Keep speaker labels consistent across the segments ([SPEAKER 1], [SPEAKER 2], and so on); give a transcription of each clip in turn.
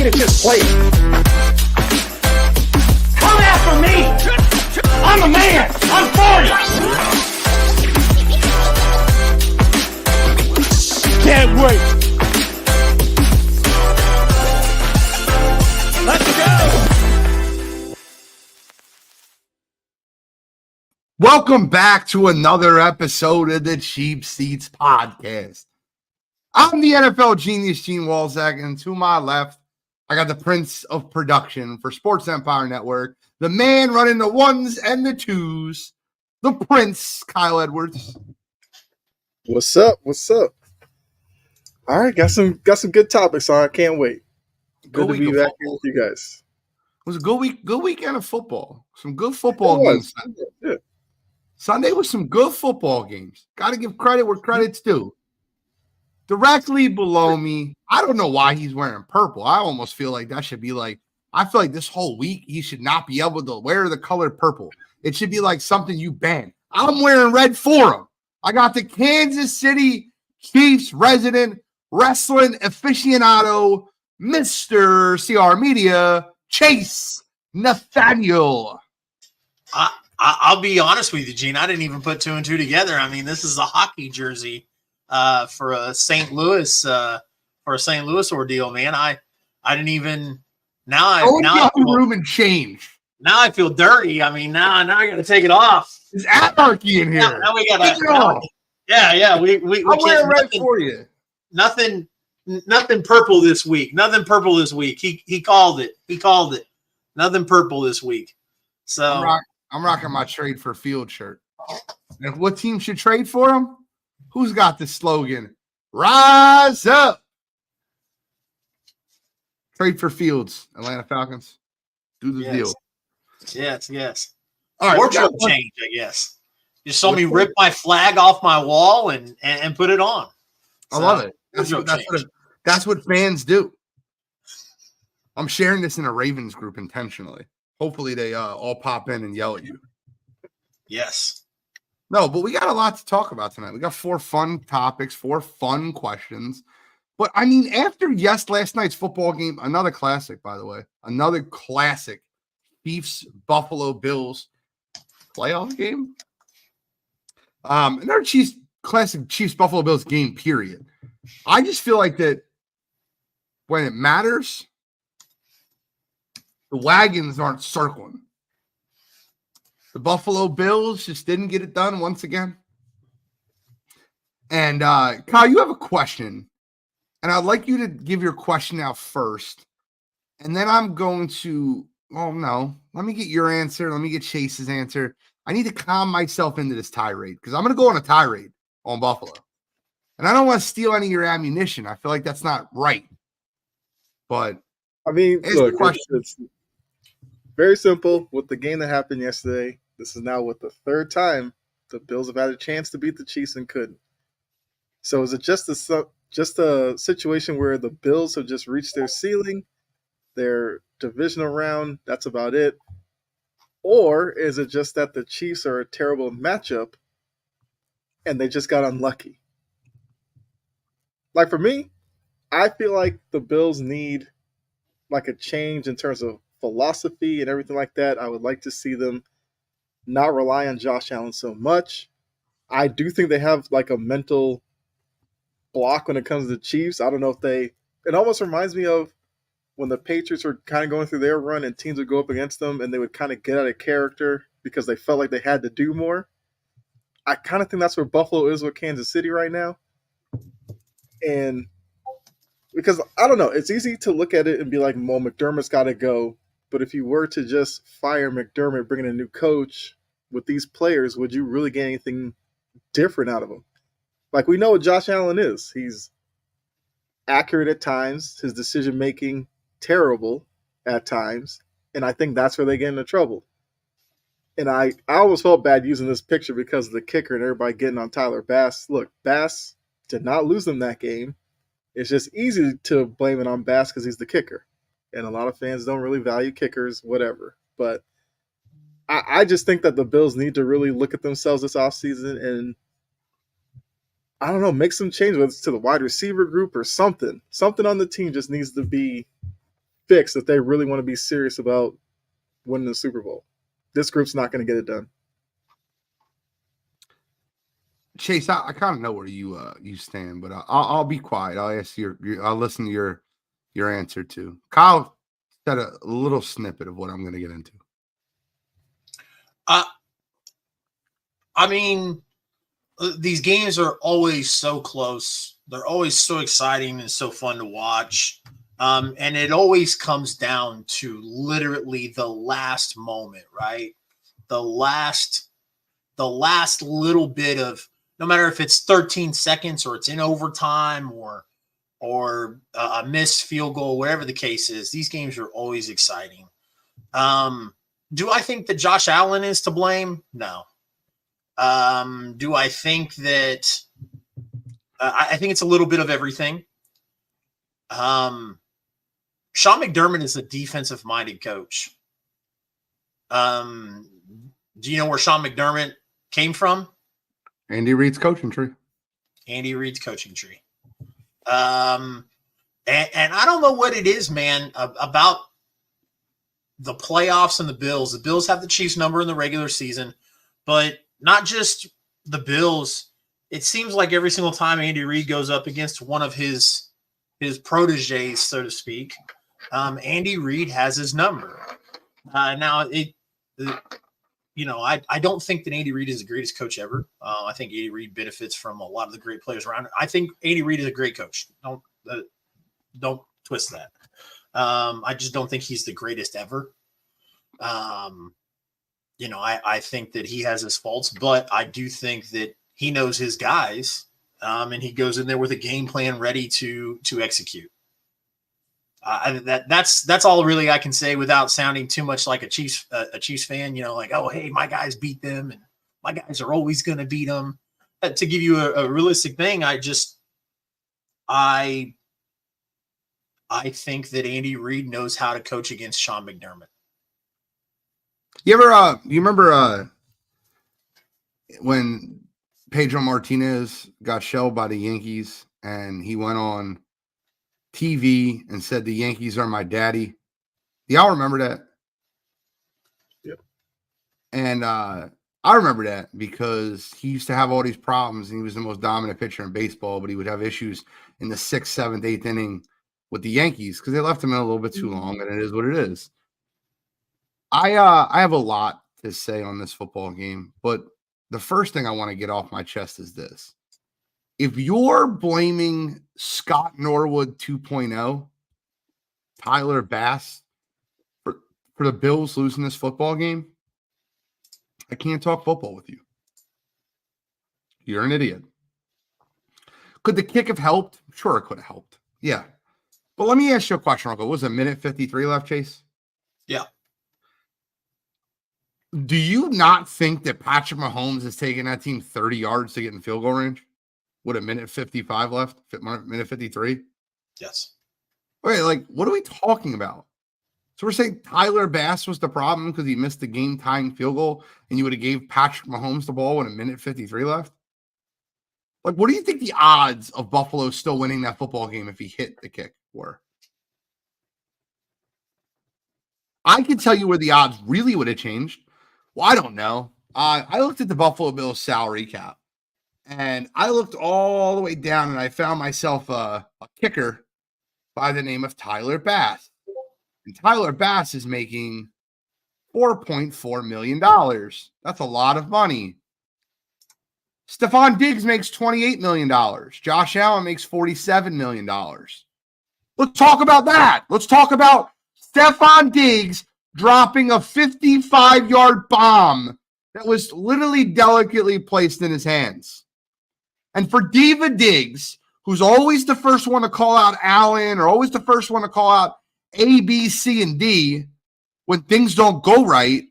[SPEAKER 1] playing is just playing. Come after me! I'm a man! I'm for you! Can't wait! Let's go!
[SPEAKER 2] Welcome back to another episode of the Cheap Seats Podcast. I'm the NFL genius, Gene Walzak, and to my left, I got the Prince of Production for Sports Empire Network, the man running the ones and the twos, the Prince, Kyle Edwards.
[SPEAKER 3] What's up? What's up? All right, got some good topics on. I can't wait. Good to be back here with you guys.
[SPEAKER 2] It was a good weekend of football. Some good football games.
[SPEAKER 3] Yeah.
[SPEAKER 2] Sunday was some good football games. Got to give credit where credit's due. Directly below me, I don't know why he's wearing purple. I almost feel like that should be like, I feel like this whole week he should not be able to wear the color purple. It should be like something you ban. I'm wearing red for him. I got the Kansas City Chiefs resident wrestling aficionado, Mr. CR Media, Chase Nathaniel.
[SPEAKER 4] I'll be honest with you, Gene. I didn't even put two and two together. I mean, this is a hockey jersey for a St. Louis ordeal, man. I didn't even now
[SPEAKER 2] room and change.
[SPEAKER 4] Now I feel dirty. I mean, now I got to take it off.
[SPEAKER 2] There's anarchy in here.
[SPEAKER 4] Now we got to. Yeah. We
[SPEAKER 2] I'll wear red for you.
[SPEAKER 4] Nothing purple this week. Nothing purple this week. He called it. Nothing purple this week. So.
[SPEAKER 2] I'm rocking my trade for Field shirt. And what team should trade for him? Who's got the slogan? Rise up. Trade for Fields, Atlanta Falcons. Do the deal.
[SPEAKER 4] Yes.
[SPEAKER 2] All right.
[SPEAKER 4] Wardrobe change, I guess. You saw me rip my flag off my wall and put it on.
[SPEAKER 2] I love it. That's what fans do. I'm sharing this in a Ravens group intentionally. Hopefully they all pop in and yell at you.
[SPEAKER 4] Yes.
[SPEAKER 2] No, but we got a lot to talk about tonight. We got 4 fun topics, 4 fun questions. But, I mean, after last night's football game, another classic, by the way, another classic Chiefs-Buffalo Bills playoff game. Another classic Chiefs-Buffalo Bills game, period. I just feel like that when it matters, the wagons aren't circling. The Buffalo Bills just didn't get it done once again. And Kyle, you have a question. And I'd like you to give your question out first. And then I'm going to, let me get your answer. Let me get Chase's answer. I need to calm myself into this tirade because I'm going to go on a tirade on Buffalo. And I don't want to steal any of your ammunition. I feel like that's not right. But
[SPEAKER 3] I mean, look, it's very simple. With the game that happened yesterday, this is now the third time the Bills have had a chance to beat the Chiefs and couldn't. So is it just a situation where the Bills have just reached their ceiling, their divisional round, that's about it? Or is it just that the Chiefs are a terrible matchup and they just got unlucky? Like for me, I feel like the Bills need like a change in terms of philosophy and everything like that. I would like to see them not rely on Josh Allen so much. I do think they have like a mental block when it comes to the Chiefs. I don't know if it almost reminds me of when the Patriots were kind of going through their run and teams would go up against them and they would kind of get out of character because they felt like they had to do more. I kind of think that's where Buffalo is with Kansas City right now. And because, I don't know, it's easy to look at it and be like, well, McDermott's got to go. But if you were to just fire McDermott, bring in a new coach with these players, would you really get anything different out of him? Like, we know what Josh Allen is. He's accurate at times. His decision-making, terrible at times. And I think that's where they get into trouble. And I always felt bad using this picture because of the kicker and everybody getting on Tyler Bass. Look, Bass did not lose them that game. It's just easy to blame it on Bass because he's the kicker. And a lot of fans don't really value kickers, whatever. But I just think that the Bills need to really look at themselves this offseason and, I don't know, make some change, whether it's to the wide receiver group or something. Something on the team just needs to be fixed if they really want to be serious about winning the Super Bowl. This group's not going to get it done.
[SPEAKER 2] Chase, I kind of know where you stand, but I'll be quiet. I'll ask I'll listen to your answer too. Kyle said a little snippet of what I'm going to get into.
[SPEAKER 4] I mean, these games are always so close. They're always so exciting and so fun to watch. And it always comes down to literally the last moment, right? The last little bit of, no matter if it's 13 seconds or it's in overtime or a missed field goal, whatever the case is, these games are always exciting. Do I think that Josh Allen is to blame? No. Do I think that I think it's a little bit of everything. Sean McDermott is a defensive-minded coach. Do you know where Sean McDermott came from?
[SPEAKER 2] Andy Reid's coaching tree.
[SPEAKER 4] Andy Reid's coaching tree. And I don't know what it is, man, about the playoffs and the Bills. The Bills have the Chiefs number in the regular season, but not just the Bills. It seems like every single time Andy Reid goes up against one of his proteges, so to speak, Andy Reid has his number. Now, I don't think that Andy Reid is the greatest coach ever. I think Andy Reid benefits from a lot of the great players around. I think Andy Reid is a great coach. Don't twist that. I just don't think he's the greatest ever. I think that he has his faults, but I do think that he knows his guys, and he goes in there with a game plan ready to execute. That's all really I can say without sounding too much like a Chiefs fan. Like, oh, hey, my guys beat them, and my guys are always going to beat them. To give you a realistic thing, I think that Andy Reid knows how to coach against Sean McDermott.
[SPEAKER 2] You remember when Pedro Martinez got shelled by the Yankees and he went on TV and said the Yankees are my daddy? Y'all remember that?
[SPEAKER 3] Yep.
[SPEAKER 2] And I remember that because he used to have all these problems and he was the most dominant pitcher in baseball, but he would have issues in the 6th, 7th, 8th inning with the Yankees because they left him in a little bit too long, and it is what it is. I have a lot to say on this football game, but the first thing I want to get off my chest is this. If you're blaming Scott Norwood 2.0, Tyler Bass, for the Bills losing this football game, I can't talk football with you. You're an idiot. Could the kick have helped? Sure, it could have helped. Yeah. But let me ask you a question, Uncle. Was it a minute 53 left, Chase?
[SPEAKER 4] Yeah.
[SPEAKER 2] Do you not think that Patrick Mahomes has taken that team 30 yards to get in field goal range? With a minute 55 left? Minute 53?
[SPEAKER 4] Yes.
[SPEAKER 2] Okay, what are we talking about? So we're saying Tyler Bass was the problem because he missed the game-tying field goal and you would have gave Patrick Mahomes the ball with a minute 53 left? What do you think the odds of Buffalo still winning that football game if he hit the kick were? I can tell you where the odds really would have changed. Well, I don't know. I looked at the Buffalo Bills salary cap, and I looked all the way down, and I found myself a kicker by the name of Tyler Bass. And Tyler Bass is making $4.4 million. That's a lot of money. Stephon Diggs makes $28 million. Josh Allen makes $47 million. Let's talk about that. Let's talk about Stephon Diggs dropping a 55-yard bomb that was literally delicately placed in his hands. And for Diva Diggs, who's always the first one to call out Allen or always the first one to call out A, B, C, and D when things don't go right,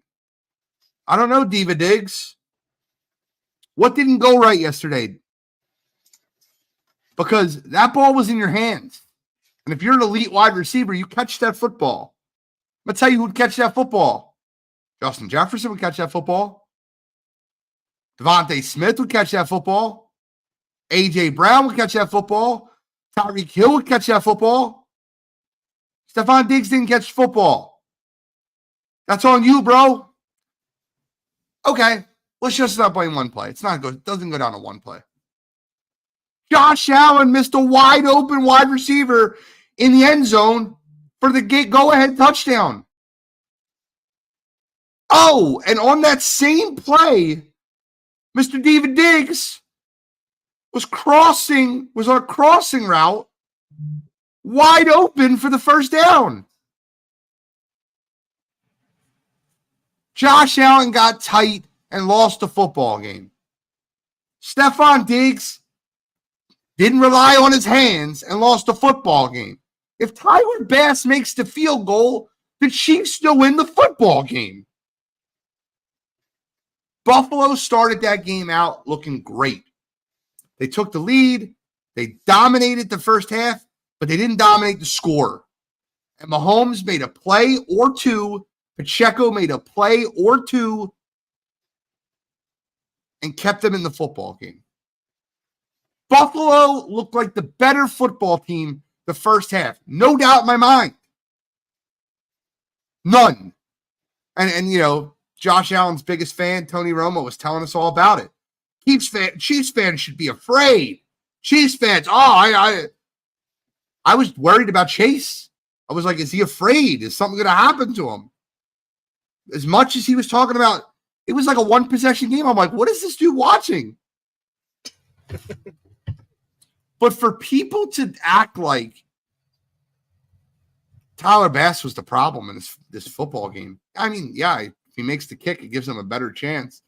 [SPEAKER 2] I don't know, Diva Diggs. What didn't go right yesterday? Because that ball was in your hands. And if you're an elite wide receiver, you catch that football. I'm going to tell you who'd catch that football. Justin Jefferson would catch that football. Devontae Smith would catch that football. A.J. Brown would catch that football. Tyreek Hill would catch that football. Stephon Diggs didn't catch football. That's on you, bro. Okay, let's just not blame one play. It's not good. It doesn't go down to one play. Josh Allen missed a wide open wide receiver in the end zone for the go-ahead touchdown. Oh, and on that same play, Mr. David Diggs was on a crossing route wide open for the first down. Josh Allen got tight and lost the football game. Stephon Diggs didn't rely on his hands and lost the football game. If Tyler Bass makes the field goal, the Chiefs still win the football game. Buffalo started that game out looking great. They took the lead. They dominated the first half, but they didn't dominate the score. And Mahomes made a play or two. Pacheco made a play or two and kept them in the football game. Buffalo looked like the better football team the first half. No doubt in my mind. None. And you know, Josh Allen's biggest fan, Tony Romo, was telling us all about it. Chiefs fans should be afraid. Chiefs fans, I was worried about Chase. I was like, is he afraid? Is something going to happen to him? As much as he was talking about, it was like a one-possession game. I'm like, what is this dude watching? But for people to act like Tyler Bass was the problem in this football game, I mean, yeah, if he makes the kick, it gives him a better chance.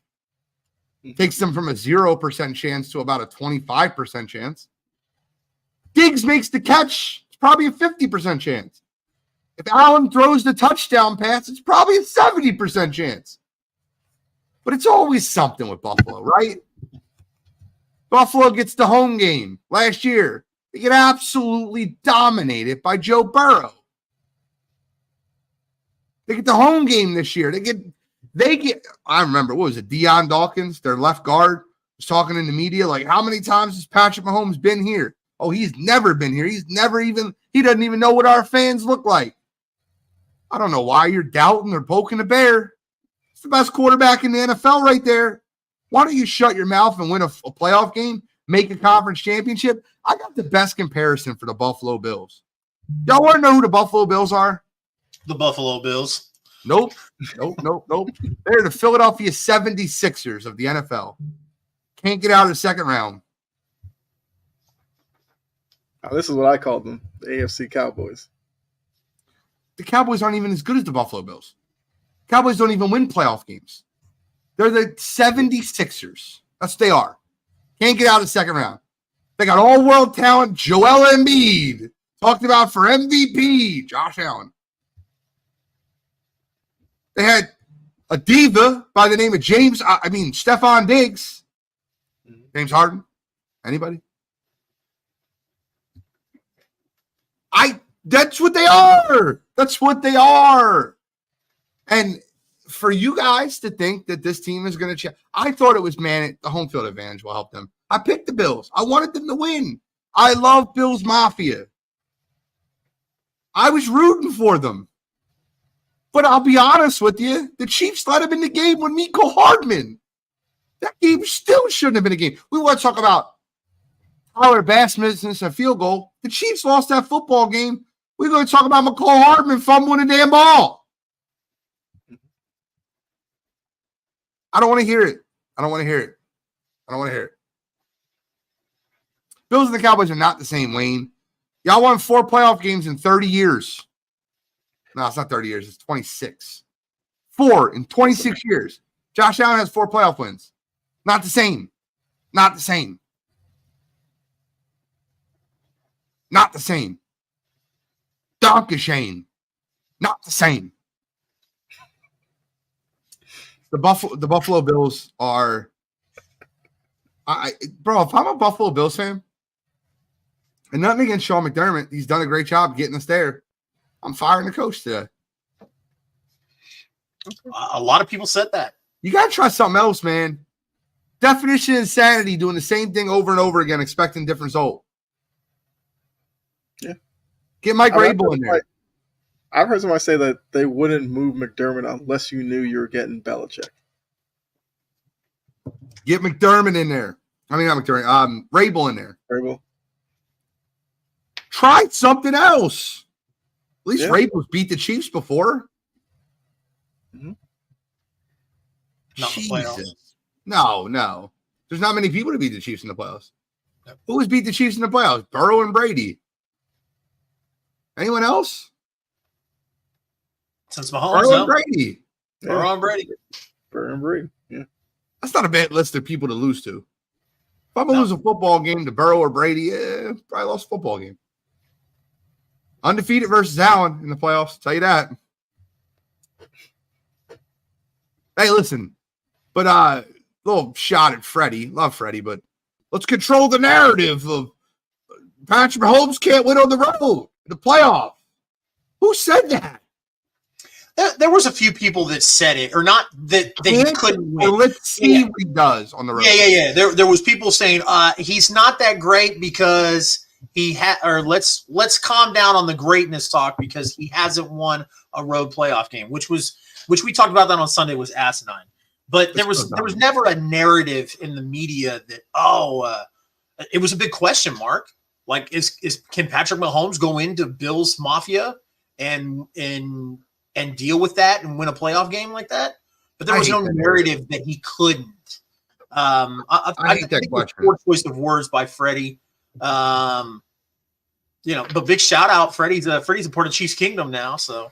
[SPEAKER 2] Takes them from a 0% chance to about a 25% chance. Diggs makes the catch, it's probably a 50% chance. If Allen throws the touchdown pass, it's probably a 70% chance. But it's always something with Buffalo, right? Buffalo gets the home game last year. They get absolutely dominated by Joe Burrow. They get the home game this year. They get, I remember, what was it? Deion Dawkins, their left guard, was talking in the media, like, how many times has Patrick Mahomes been here? Oh, he's never been here. He doesn't even know what our fans look like. I don't know why you're doubting or poking the bear. It's the best quarterback in the NFL right there. Why don't you shut your mouth and win a playoff game, make a conference championship? I got the best comparison for the Buffalo Bills. Y'all want to know who the Buffalo Bills are?
[SPEAKER 4] The Buffalo Bills.
[SPEAKER 2] Nope. They're the Philadelphia 76ers of the NFL. Can't get out of the second round.
[SPEAKER 3] Now, this is what I call them, the AFC Cowboys.
[SPEAKER 2] The Cowboys aren't even as good as the Buffalo Bills. Cowboys don't even win playoff games. They're the 76ers. That's what they are. Can't get out of the second round. They got all-world talent, Joel Embiid. Talked about for MVP, Josh Allen. They had a diva by the name of Stephon Diggs. James Harden. Anybody? That's what they are. That's what they are. And for you guys to think that this team is going to change, I thought it was, the home field advantage will help them. I picked the Bills. I wanted them to win. I love Bills Mafia. I was rooting for them. But I'll be honest with you, the Chiefs let him in the game with Mecole Hardman. That game still shouldn't have been a game. We want to talk about Tyler Bass missing a field goal. The Chiefs lost that football game. We're going to talk about Mecole Hardman fumbling the damn ball. I don't want to hear it. Bills and the Cowboys are not the same, Wayne. Y'all won 4 playoff games in 30 years. No, it's not 30 years. It's 26. 4 in 26 years. Josh Allen has 4 playoff wins. Not the same. Dankeschön. Not the same. The Buffalo Bills are, bro, if I'm a Buffalo Bills fan, and nothing against Sean McDermott, he's done a great job getting us there. I'm firing the coach today.
[SPEAKER 4] A lot of people said that.
[SPEAKER 2] You got to try something else, man. Definition of insanity, doing the same thing over and over again, expecting different result.
[SPEAKER 3] Yeah.
[SPEAKER 2] Get Mike Rabel in there.
[SPEAKER 3] I've heard somebody say that they wouldn't move McDermott unless you knew you were getting Belichick.
[SPEAKER 2] Get McDermott in there. I mean, not McDermott. Rabel in there.
[SPEAKER 3] Vrabel.
[SPEAKER 2] Try something else. At least
[SPEAKER 3] Yeah.
[SPEAKER 2] Rabel's beat the Chiefs before.
[SPEAKER 3] Mhm.
[SPEAKER 4] Not in the playoffs.
[SPEAKER 2] Jesus. No. There's not many people to beat the Chiefs in the playoffs.
[SPEAKER 4] Yep.
[SPEAKER 2] Who has beat the Chiefs in the playoffs? Burrow and Brady. Anyone else?
[SPEAKER 4] Since Mahomes,
[SPEAKER 2] Burrow and
[SPEAKER 4] no.
[SPEAKER 2] Brady.
[SPEAKER 4] Burrow and Brady.
[SPEAKER 3] Burrow and Brady. Yeah.
[SPEAKER 2] That's not a bad list of people to lose to. If I'm going to lose a football game to Burrow or Brady, probably lost a football game. Undefeated versus Allen in the playoffs. Tell you that. Hey, listen. But little shot at Freddie. Love Freddie, but let's control the narrative of Patrick Mahomes can't win on the road in the playoff. Who said that?
[SPEAKER 4] There was a few people that said it, or not that he couldn't win.
[SPEAKER 2] Let's see what he does on the road.
[SPEAKER 4] Yeah. There was people saying he's not that great because he had, or let's calm down on the greatness talk because he hasn't won a road playoff game, which we talked about that on Sunday was asinine. But there was never a narrative in the media that it was a big question mark. Like can Patrick Mahomes go into Bills Mafia and deal with that and win a playoff game like that? But there was no narrative that he couldn't. I
[SPEAKER 2] hate that question.
[SPEAKER 4] Poor choice of words by Freddie. But big shout out, Freddie's a part of Chiefs Kingdom now. So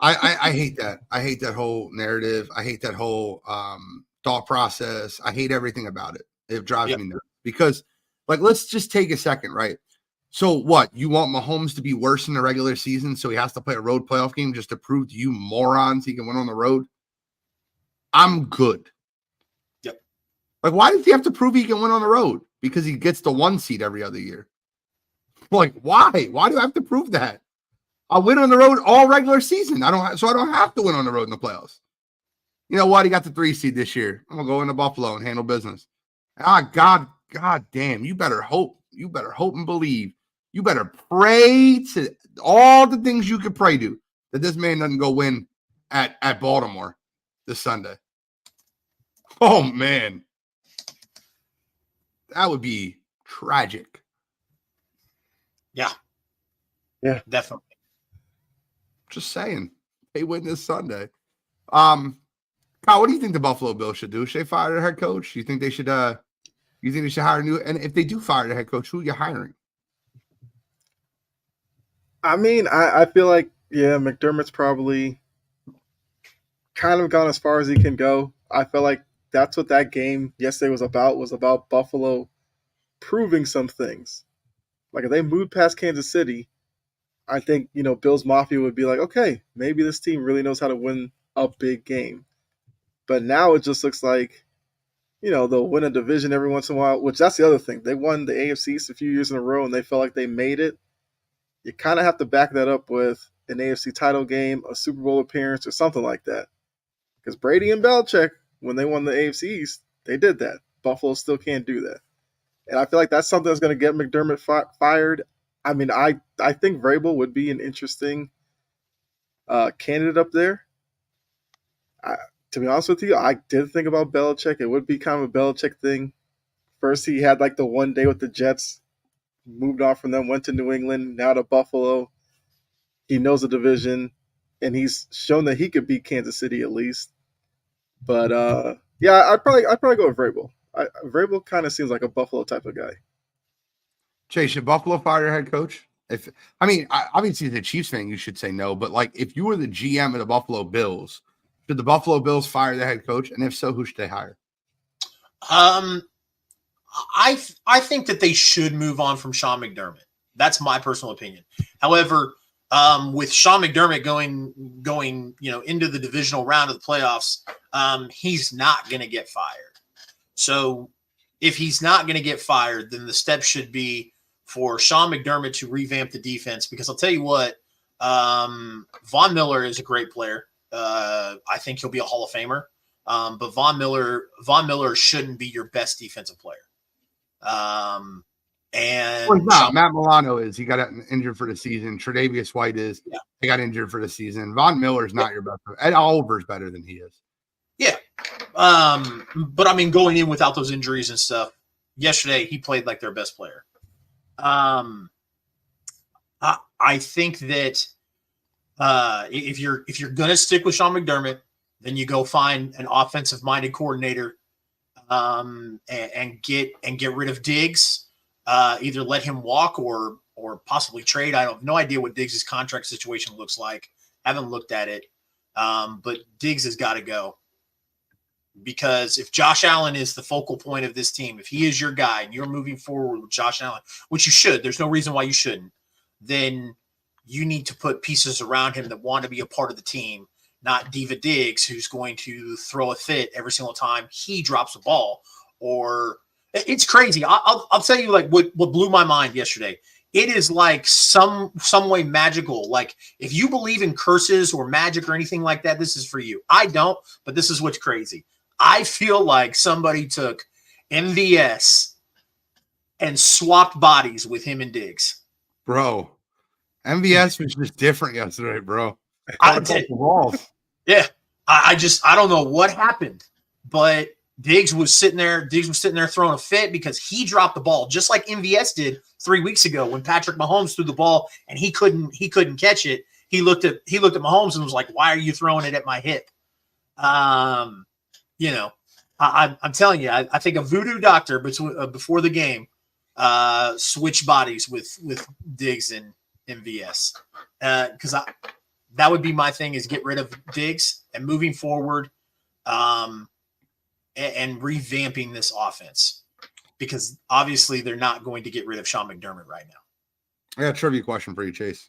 [SPEAKER 2] I hate that. I hate that whole narrative. I hate that whole thought process. I hate everything about it. It drives me nuts because, like, let's just take a second, right? So what? You want Mahomes to be worse in the regular season, so he has to play a road playoff game just to prove to you morons he can win on the road? I'm good.
[SPEAKER 4] Yep.
[SPEAKER 2] Like, why does he have to prove he can win on the road? Because he gets the 1 seed every other year. Like, why? Why do I have to prove that? I'll win on the road all regular season. I don't have to win on the road in the playoffs. You know what? He got the 3 seed this year. I'm gonna go into Buffalo and handle business. God damn! You better hope. You better hope and believe. You better pray to all the things you could pray to that this man doesn't go win at Baltimore this Sunday. Oh man, that would be tragic.
[SPEAKER 4] Yeah, definitely.
[SPEAKER 2] Just saying, they win this Sunday. Kyle, what do you think the Buffalo Bills should do? Should they fire their head coach? Do you think they should? You think they should hire a new? And if they do fire the head coach, who are you hiring?
[SPEAKER 3] I mean, I feel like McDermott's probably kind of gone as far as he can go. I feel like that's what that game yesterday was about Buffalo proving some things. Like if they moved past Kansas City, I think, Bills Mafia would be like, okay, maybe this team really knows how to win a big game. But now it just looks like, they'll win a division every once in a while, which that's the other thing. They won the AFC East a few years in a row and they felt like they made it. You kind of have to back that up with an AFC title game, a Super Bowl appearance, or something like that. Because Brady and Belichick, when they won the AFC East, they did that. Buffalo still can't do that. And I feel like that's something that's going to get McDermott fired. I mean, I think Vrabel would be an interesting candidate up there. To be honest with you, I did think about Belichick. It would be kind of a Belichick thing. First, he had like the one day with the Jets, moved on from them, went to New England, now to Buffalo. He knows the division, and he's shown that he could beat Kansas City at least. But I'd probably go with Vrabel. Vrabel kind of seems like a Buffalo type of guy.
[SPEAKER 2] Chase, should Buffalo fire their head coach? Obviously, as a Chiefs fan, you should say no. But like, if you were the GM of the Buffalo Bills, should the Buffalo Bills fire their head coach? And if so, who should they hire?
[SPEAKER 4] I think that they should move on from Sean McDermott. That's my personal opinion. However, with Sean McDermott going into the divisional round of the playoffs, he's not going to get fired. So if he's not going to get fired, then the step should be for Sean McDermott to revamp the defense. Because I'll tell you what, Von Miller is a great player. I think he'll be a Hall of Famer. But Von Miller shouldn't be your best defensive player. And
[SPEAKER 2] Well, no, Matt Milano is. He got injured for the season. Tre'Davious White is.
[SPEAKER 4] Yeah.
[SPEAKER 2] He got injured for the season. Von Miller's not your best. Ed Oliver's better than he is.
[SPEAKER 4] Yeah. But I mean, going in without those injuries and stuff, yesterday he played like their best player. I think that if you're gonna stick with Sean McDermott, then you go find an offensive minded coordinator, and get rid of Diggs. Either let him walk or possibly trade. I have no idea what Diggs' contract situation looks like. Haven't looked at it. But Diggs has got to go. Because if Josh Allen is the focal point of this team, if he is your guy and you're moving forward with Josh Allen, which you should, there's no reason why you shouldn't, then you need to put pieces around him that want to be a part of the team, not Diva Diggs, who's going to throw a fit every single time he drops a ball. Or it's crazy. I'll tell you like what blew my mind yesterday. It is like some way magical. Like if you believe in curses or magic or anything like that, this is for you. I don't, but this is what's crazy. I feel like somebody took MVS and swapped bodies with him and Diggs.
[SPEAKER 2] Bro, MVS was just different yesterday, bro.
[SPEAKER 4] Yeah. I don't know what happened, but Diggs was sitting there throwing a fit because he dropped the ball just like MVS did 3 weeks ago when Patrick Mahomes threw the ball and he couldn't catch it. He looked at Mahomes and was like, "Why are you throwing it at my hip?" I'm telling you, I think a voodoo doctor before the game switched bodies with Diggs and MVS, because that would be my thing is get rid of Diggs and moving forward, and revamping this offense, because obviously they're not going to get rid of Sean McDermott right now.
[SPEAKER 2] I got a trivia question for you, Chase.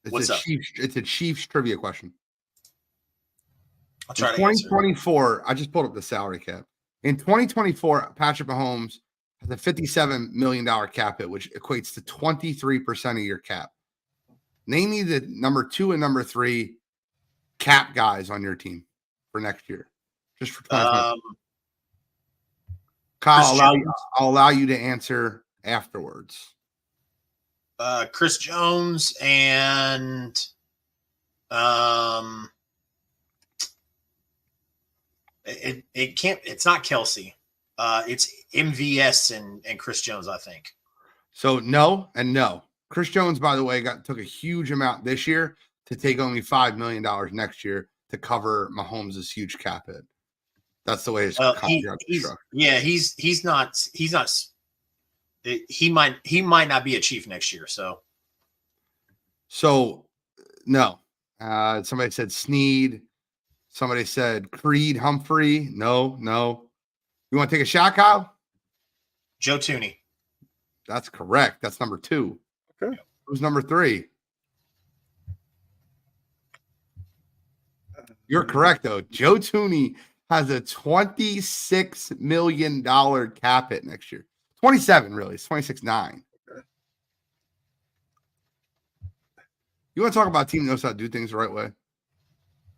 [SPEAKER 4] What's up?
[SPEAKER 2] It's a Chiefs trivia question.
[SPEAKER 4] I'll try
[SPEAKER 2] in
[SPEAKER 4] to answer.
[SPEAKER 2] 2024, I just pulled up the salary cap. In 2024, Patrick Mahomes has a $57 million cap hit, which equates to 23% of your cap. Name me the number 2 and number 3 cap guys on your team for next year, just for 2024. Kyle, I'll allow you to answer afterwards.
[SPEAKER 4] Chris Jones and it's not Kelsey. It's MVS and Chris Jones, I think.
[SPEAKER 2] So no and no. Chris Jones, by the way, took a huge amount this year to take only $5 million next year to cover Mahomes' huge cap hit. That's the way his contract is structured.
[SPEAKER 4] Yeah, he's not. He might not be a Chief next year.
[SPEAKER 2] So no. Somebody said Snead. Somebody said Creed Humphrey. No. You want to take a shot, Kyle?
[SPEAKER 4] Joe Thuney.
[SPEAKER 2] That's correct. That's number 2.
[SPEAKER 3] Okay.
[SPEAKER 2] Who's number 3? You're correct, though. Joe Thuney has a $26 million cap hit next year. 27, really. It's 26.9.
[SPEAKER 3] Okay.
[SPEAKER 2] You want to talk about a team that knows how to do things the right way?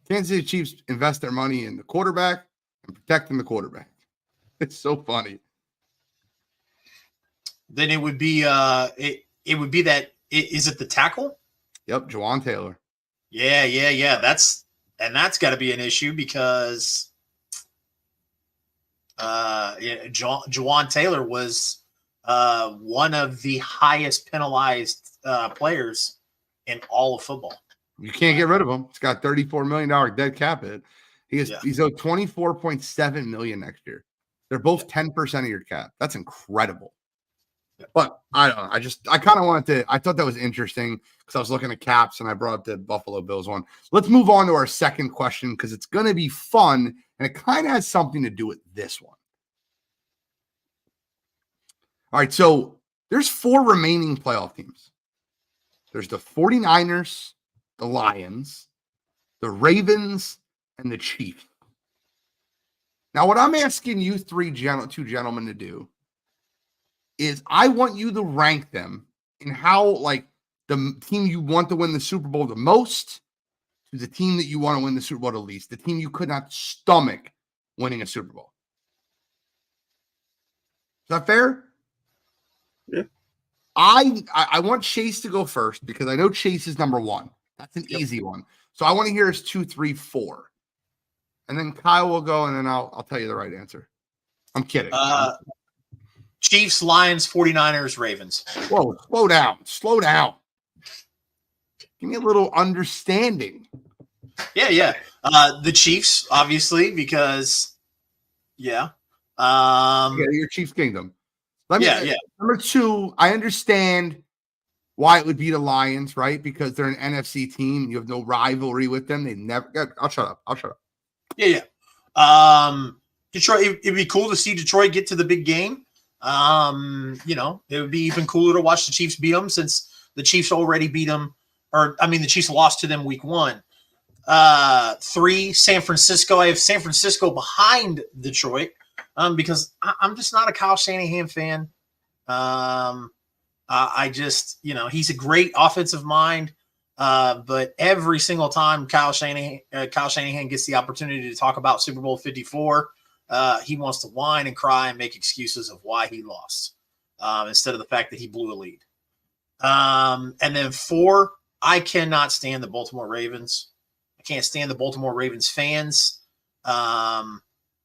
[SPEAKER 2] Kansas City Chiefs invest their money in the quarterback and protecting the quarterback. It's so funny.
[SPEAKER 4] Then it would be it would be that is it the tackle?
[SPEAKER 2] Yep, Juwan Taylor.
[SPEAKER 4] Yeah. That's got to be an issue because Juwan Taylor was one of the highest penalized players in all of football.
[SPEAKER 2] You can't get rid of him. He's got $34 million dead cap hit. He's owed $24.7 million next year. They're both 10% of your cap. That's incredible. But I don't know. I kind of wanted to. I thought that was interesting because I was looking at caps and I brought up the Buffalo Bills one. Let's move on to our second question because it's going to be fun and it kind of has something to do with this one. All right. So there's 4 remaining playoff teams. There's the 49ers, the Lions, the Ravens, and the Chiefs. Now, what I'm asking you two gentlemen to do is I want you to rank them in how, like, the team you want to win the Super Bowl the most to the team that you want to win the Super Bowl the least, the team you could not stomach winning a Super Bowl. Is that fair?
[SPEAKER 3] Yeah.
[SPEAKER 2] I want Chase to go first because I know Chase is number one. That's an easy one. So I want to hear his 2, 3, 4. And then Kyle will go, and then I'll tell you the right answer. I'm kidding.
[SPEAKER 4] Chiefs, Lions, 49ers, Ravens.
[SPEAKER 2] Whoa, slow down. Slow down. Give me a little understanding.
[SPEAKER 4] Yeah. The Chiefs, obviously, because yeah.
[SPEAKER 2] Your Chiefs Kingdom.
[SPEAKER 4] Yeah.
[SPEAKER 2] Number 2, I understand why it would be the Lions, right? Because they're an NFC team. You have no rivalry with them. They never. I'll shut up.
[SPEAKER 4] Yeah. Detroit. It'd be cool to see Detroit get to the big game. It would be even cooler to watch the Chiefs beat them since the Chiefs already beat them. The Chiefs lost to them week 1. 3, San Francisco. I have San Francisco behind Detroit because I'm just not a Kyle Shanahan fan. I just, he's a great offensive mind, but every single time Kyle Shanahan gets the opportunity to talk about Super Bowl 54, he wants to whine and cry and make excuses of why he lost instead of the fact that he blew a lead. And then 4, I cannot stand the Baltimore Ravens. I can't stand the Baltimore Ravens fans.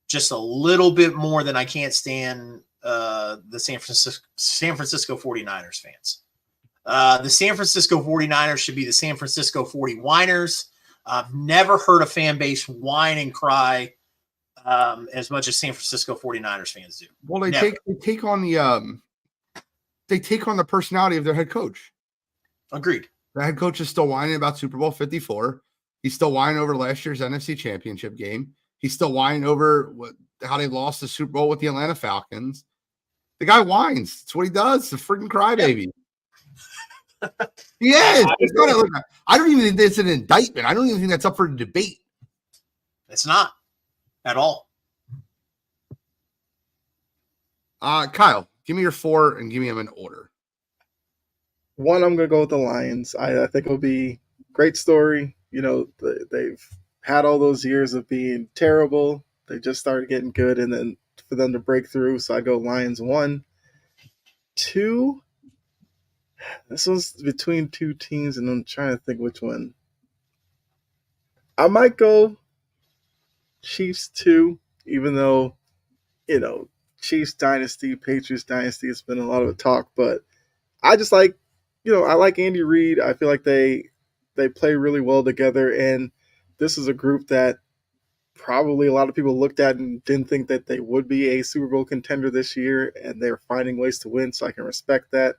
[SPEAKER 4] Just a little bit more than I can't stand the San Francisco 49ers fans. The San Francisco 49ers should be the San Francisco 40-winers. I've never heard a fan base whine and cry as much as San Francisco 49ers fans do.
[SPEAKER 2] Well, they take on the personality of their head coach.
[SPEAKER 4] Agreed.
[SPEAKER 2] The head coach is still whining about Super Bowl 54. He's still whining over last year's NFC Championship game. He's still whining over how they lost the Super Bowl with the Atlanta Falcons. The guy whines. It's what he does. It's a freaking crybaby. He is. I don't even think that's an indictment. I don't even think that's up for debate.
[SPEAKER 4] It's not at all.
[SPEAKER 2] Kyle, give me your 4 and give me them in order.
[SPEAKER 3] 1, I'm going to go with the Lions. I think it'll be great story. They've had all those years of being terrible. They just started getting good, and then for them to break through. So I go Lions 1. 2, this was between 2 teams, and I'm trying to think which one. I might go Chiefs 2, even though, Chiefs dynasty, Patriots dynasty, it's been a lot of talk, but I just like, I like Andy Reid. I feel like they play really well together, and this is a group that probably a lot of people looked at and didn't think that they would be a Super Bowl contender this year, and they're finding ways to win, so I can respect that.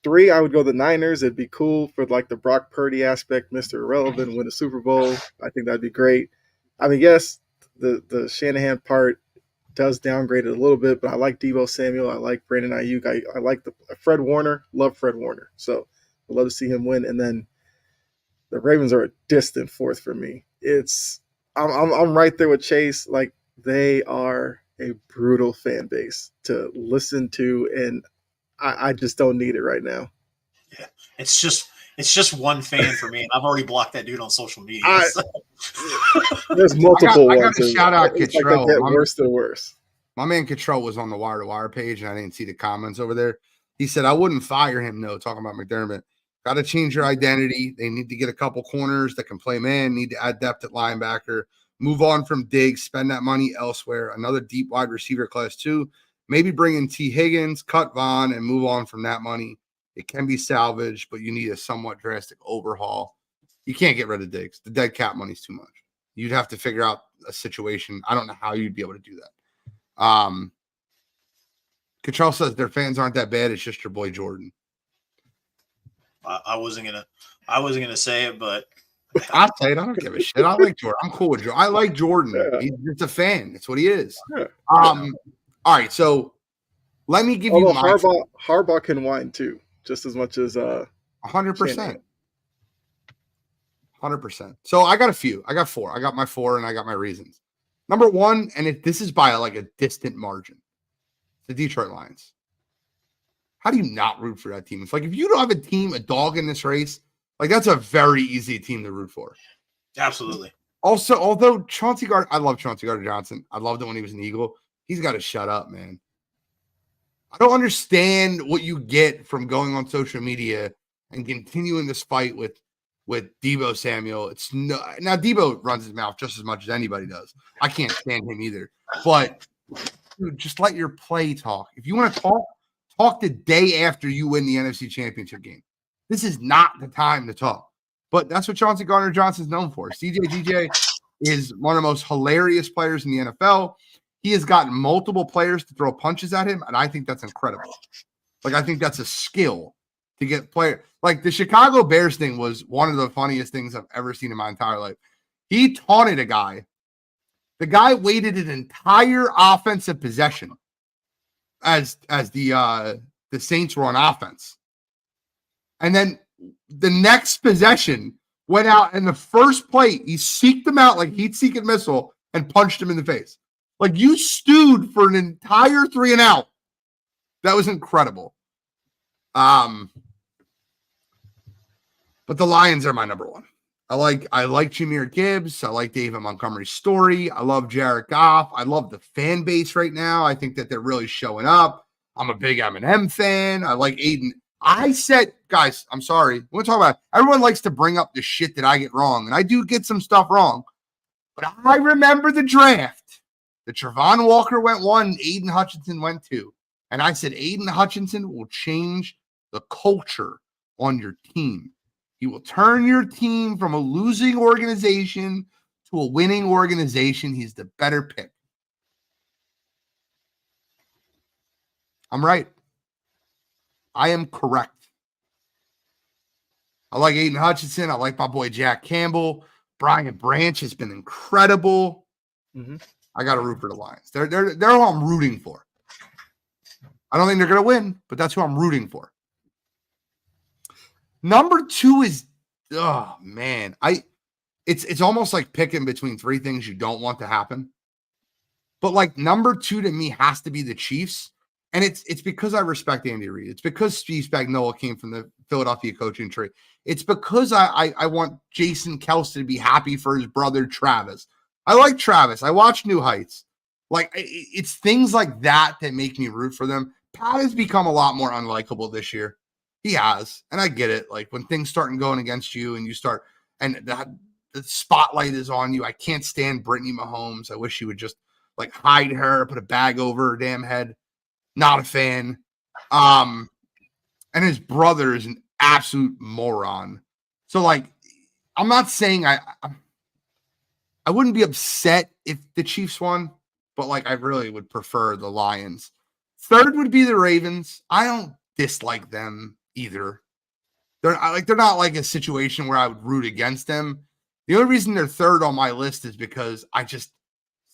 [SPEAKER 3] 3, I would go the Niners. It'd be cool for the Brock Purdy aspect, Mr. Irrelevant, win a Super Bowl. I think that'd be great. Yes, the Shanahan part does downgrade it a little bit, but I like Deebo Samuel. I like Brandon Ayuk. I like Fred Warner. Love Fred Warner. So I'd love to see him win. And then the Ravens are a distant 4th for me. I'm right there with Chase. They are a brutal fan base to listen to, and I just don't need it right now.
[SPEAKER 4] Yeah, it's just one fan for me, and I've already blocked that dude on social media.
[SPEAKER 3] There's multiple ones.
[SPEAKER 2] I got to shout out Cottrell.
[SPEAKER 3] Get worse to worse.
[SPEAKER 2] My man Cottrell was on the Wire to Wire page, and I didn't see the comments over there. He said, I wouldn't fire him, no, talking about McDermott. Got to change your identity. They need to get a couple corners that can play man, need to add depth at linebacker, move on from Diggs, spend that money elsewhere, another deep wide receiver class 2, maybe bring in T. Higgins, cut Vaughn, and move on from that money. It can be salvaged, but you need a somewhat drastic overhaul. You can't get rid of Diggs. The dead cap money's too much. You'd have to figure out a situation. I don't know how you'd be able to do that. Cottrell says their fans aren't that bad. It's just your boy Jordan.
[SPEAKER 4] I wasn't gonna say it, but
[SPEAKER 2] I'll say it. I don't give a shit. I like Jordan. I'm cool with Jordan. I like Jordan. Yeah. He's just a fan. That's what he is.
[SPEAKER 3] Yeah.
[SPEAKER 2] All right. So let me give you my
[SPEAKER 3] Harbaugh can whine too, just as much as
[SPEAKER 2] 100%. 100%. So I got a few. I got 4. I got my 4 and I got my reasons. Number 1, and this is by a distant margin, the Detroit Lions. How do you not root for that team? It's if you don't have a team, a dog in this race, that's a very easy team to root for.
[SPEAKER 4] Absolutely.
[SPEAKER 2] Also, although Chauncey Gardner, I love Chauncey Gardner-Johnson. I loved it when he was an Eagle. He's got to shut up, man. I don't understand what you get from going on social media and continuing this fight with Deebo Samuel. It's no, now Deebo runs his mouth just as much as anybody does. I can't stand him either. But dude, just let your play talk. If you want to talk the day after you win the NFC Championship game. This is not the time to talk. But that's what Chauncey Gardner-Johnson's known for. CJ is one of the most hilarious players in the NFL. He has gotten multiple players to throw punches at him, and I think that's incredible. Like, I think that's a skill to get player. Like, the Chicago Bears thing was one of the funniest things I've ever seen in my entire life. He taunted a guy. The guy waited an entire offensive possession as the Saints were on offense. And then the next possession went out, and the first play, he seeked him out like heat seek and missile and punched him in the face. Like, you stewed for an entire 3 and out. That was incredible. But the Lions are my number one. I like Jahmyr Gibbs. I like David Montgomery's story. I love Jared Goff. I love the fan base right now. I think that they're really showing up. I'm a big Eminem fan. I like Aiden. I said, guys, I'm sorry. We'll talk about it. Everyone likes to bring up the shit that I get wrong, and I do get some stuff wrong. But I remember the draft. The Trevon Walker went 1, Aiden Hutchinson went 2. And I said, Aiden Hutchinson will change the culture on your team. He will turn your team from a losing organization to a winning organization. He's the better pick. I'm right. I am correct. I like Aiden Hutchinson. I like my boy Jack Campbell. Brian Branch has been incredible. Mm-hmm. I got to root for the Lions. They're who I'm rooting for. I don't think they're going to win, but that's who I'm rooting for. Number 2 is, oh man, it's almost like picking between 3 things you don't want to happen. But like number 2 to me has to be the Chiefs, and it's because I respect Andy Reid. It's because Steve Spagnuolo came from the Philadelphia coaching tree. It's because I want Jason Kelce to be happy for his brother Travis. I like Travis. I watch New Heights. Like, it's things like that that make me root for them. Pat has become a lot more unlikable this year. He has, and I get it. Like, when things start going against you and you start, and the spotlight is on you. I can't stand Brittany Mahomes. I wish she would just like hide her, put a bag over her damn head. Not a fan. And his brother is an absolute moron. So, like, I'm not saying I wouldn't be upset if the Chiefs won, but like I really would prefer the Lions. Third would be the Ravens. I don't dislike them either. They're not like a situation where I would root against them. The only reason they're third on my list is because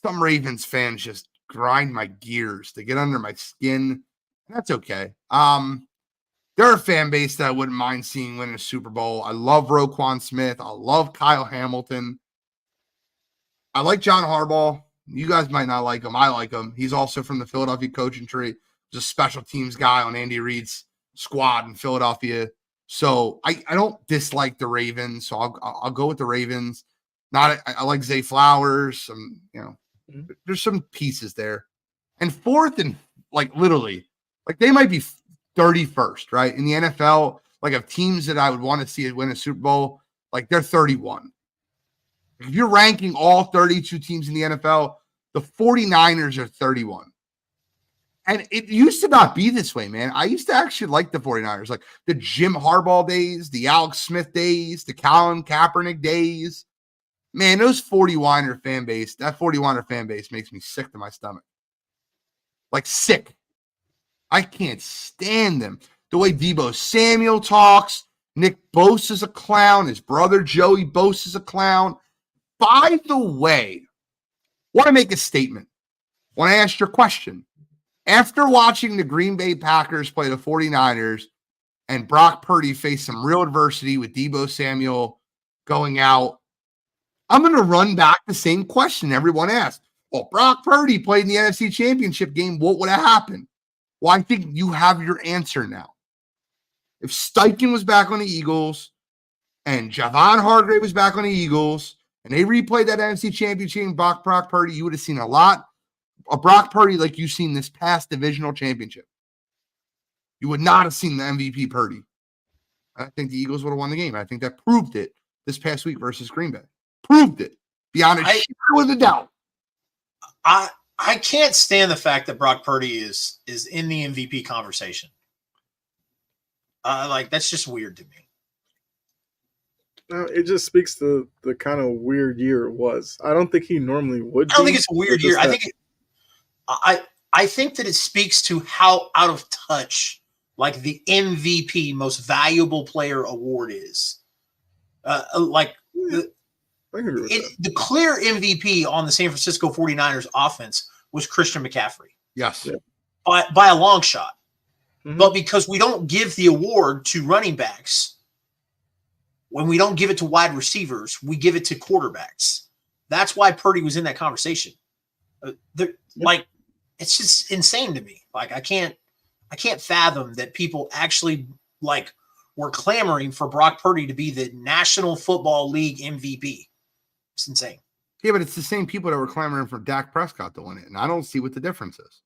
[SPEAKER 2] some Ravens fans just grind my gears. They get under my skin. And that's okay. They're a fan base that I wouldn't mind seeing win a Super Bowl. I love Roquan Smith. I love Kyle Hamilton. I like John Harbaugh. You guys might not like him. I like him. He's also from the Philadelphia coaching tree. He's a special teams guy on Andy Reid's squad in Philadelphia. So I don't dislike the Ravens. So I'll go with the Ravens. I like Zay Flowers. There's some pieces there. And fourth, and like literally, like they might be 31st, right? In the NFL, like of teams that I would want to see it win a Super Bowl, like they're 31. If you're ranking all 32 teams in the NFL, the 49ers are 31. And it used to not be this way, man. I used to actually like the 49ers, like the Jim Harbaugh days, the Alex Smith days, the Colin Kaepernick days. Man, that 49er fan base makes me sick to my stomach. Like sick. I can't stand them. The way Deebo Samuel talks, Nick Bosa's a clown, his brother Joey Bosa's a clown. By the way, want to make a statement. Want to ask your question. After watching the Green Bay Packers play the 49ers and Brock Purdy face some real adversity with Deebo Samuel going out, I'm going to run back the same question everyone asked. Well, Brock Purdy played in the NFC Championship game. What would have happened? Well, I think you have your answer now. If Steichen was back on the Eagles and Javon Hargrave was back on the Eagles and they replayed that NFC Championship game, Brock Purdy, you would have seen a lot of Brock Purdy like you've seen this past divisional championship. You would not have seen the MVP Purdy. I think the Eagles would have won the game. I think that proved it this past week versus Green Bay. Proved it beyond a shadow of a doubt.
[SPEAKER 4] I can't stand the fact that Brock Purdy is in the MVP conversation. That's just weird to me.
[SPEAKER 3] It just speaks to the kind of weird year it was. I don't think he normally would.
[SPEAKER 4] I don't think it's a weird year. I think that it speaks to how out of touch the MVP, most valuable player award is.
[SPEAKER 3] I can agree with that.
[SPEAKER 4] The clear MVP on the San Francisco 49ers offense was Christian McCaffrey.
[SPEAKER 2] Yes.
[SPEAKER 4] Yeah. By a long shot.
[SPEAKER 3] Mm-hmm.
[SPEAKER 4] But because we don't give the award to running backs, when we don't give it to wide receivers, we give it to quarterbacks. That's why Purdy was in that conversation. It's just insane to me. I can't fathom that people actually were clamoring for Brock Purdy to be the National Football League MVP. It's insane.
[SPEAKER 2] Yeah, but it's the same people that were clamoring for Dak Prescott to win it, and I don't see what the difference is.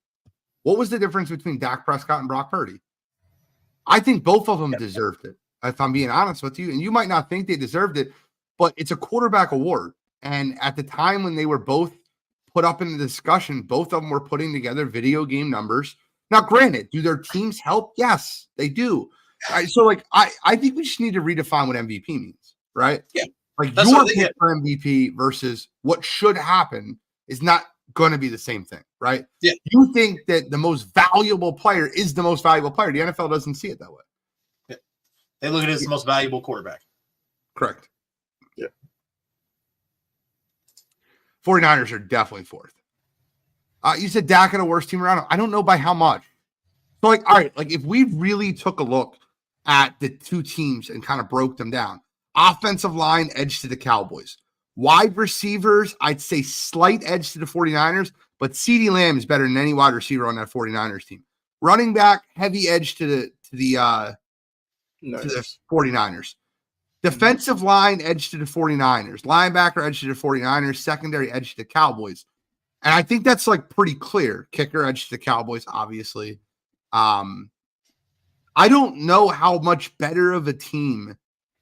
[SPEAKER 2] What was the difference between Dak Prescott and Brock Purdy? I think both of them deserved it, if I'm being honest with you. And you might not think they deserved it, but it's a quarterback award. And at the time when they were both put up in the discussion, both of them were putting together video game numbers. Now, granted, do their teams help? Yes, they do. I think we just need to redefine what MVP means, right?
[SPEAKER 4] Yeah.
[SPEAKER 2] Your pick for MVP versus what should happen is not going to be the same thing, right?
[SPEAKER 4] Yeah.
[SPEAKER 2] You think that the most valuable player is the most valuable player. The NFL doesn't see it that way.
[SPEAKER 4] Yeah. They look at it as the most valuable quarterback.
[SPEAKER 2] Correct.
[SPEAKER 3] Yeah.
[SPEAKER 2] 49ers are definitely fourth. You said Dak had a worse team around him. I don't know by how much. So, all right, if we really took a look at the two teams and kind of broke them down, offensive line, edge to the Cowboys. Wide receivers, I'd say slight edge to the 49ers, but CeeDee Lamb is better than any wide receiver on that 49ers team. Running back, heavy edge to the 49ers. Defensive line, edge to the 49ers. Linebacker, edge to the 49ers. Secondary, edge to the Cowboys. And I think that's pretty clear. Kicker, edge to the Cowboys, obviously. I don't know how much better of a team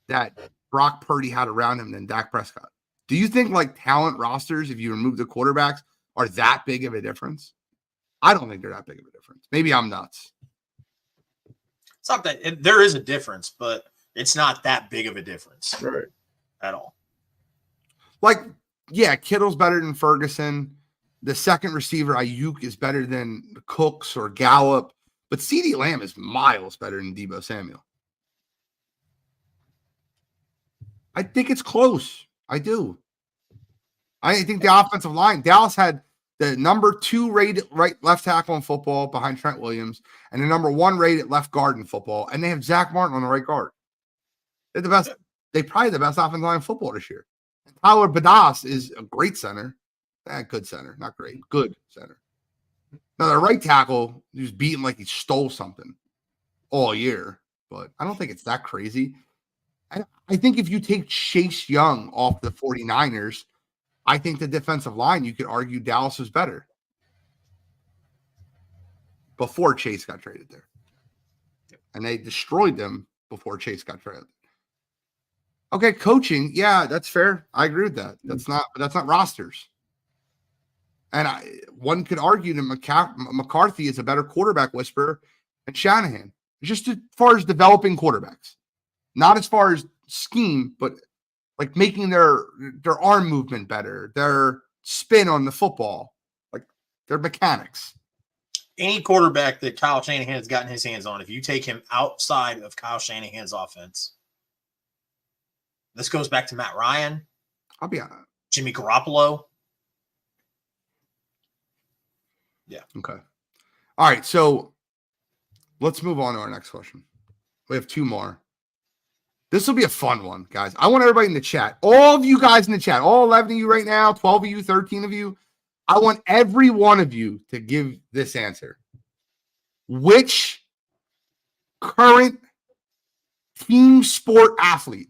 [SPEAKER 2] that Brock Purdy had around him than Dak Prescott. Do you think talent rosters, if you remove the quarterbacks, are that big of a difference? I don't think they're that big of a difference. Maybe I'm nuts.
[SPEAKER 4] It's not that there is a difference, but it's not that big of a difference,
[SPEAKER 3] right?
[SPEAKER 4] At all.
[SPEAKER 2] Kittle's better than Ferguson. The second receiver, Ayuk, is better than Cooks or Gallup, but CeeDee Lamb is miles better than Deebo Samuel. I think it's close. I do. I think the offensive line, Dallas had the number 2 rated left tackle in football behind Trent Williams and the number 1 rated left guard in football. And they have Zach Martin on the right guard. They're the best. They're probably the best offensive line in football this year. Tyler Badass is a great center. Good center. Not great. Good center. Now, the right tackle, he was beaten like he stole something all year. But I don't think it's that crazy. I think if you take Chase Young off the 49ers, I think the defensive line, you could argue Dallas was better before Chase got traded there. And they destroyed them before Chase got traded. Okay, coaching, yeah, that's fair. I agree with that. That's not rosters. And one could argue that McCarthy is a better quarterback whisperer than Shanahan, just as far as developing quarterbacks. Not as far as scheme, but making their arm movement better, their spin on the football, their mechanics.
[SPEAKER 4] Any quarterback that Kyle Shanahan has gotten his hands on, if you take him outside of Kyle Shanahan's offense, this goes back to Matt Ryan.
[SPEAKER 2] I'll be honest.
[SPEAKER 4] Jimmy Garoppolo. Yeah.
[SPEAKER 2] Okay. All right. So let's move on to our next question. We have 2 more. This will be a fun one, guys. I want everybody in the chat, all of you guys in the chat, all 11 of you right now, 12 of you, 13 of you. I want every one of you to give this answer. Which current team sport athlete,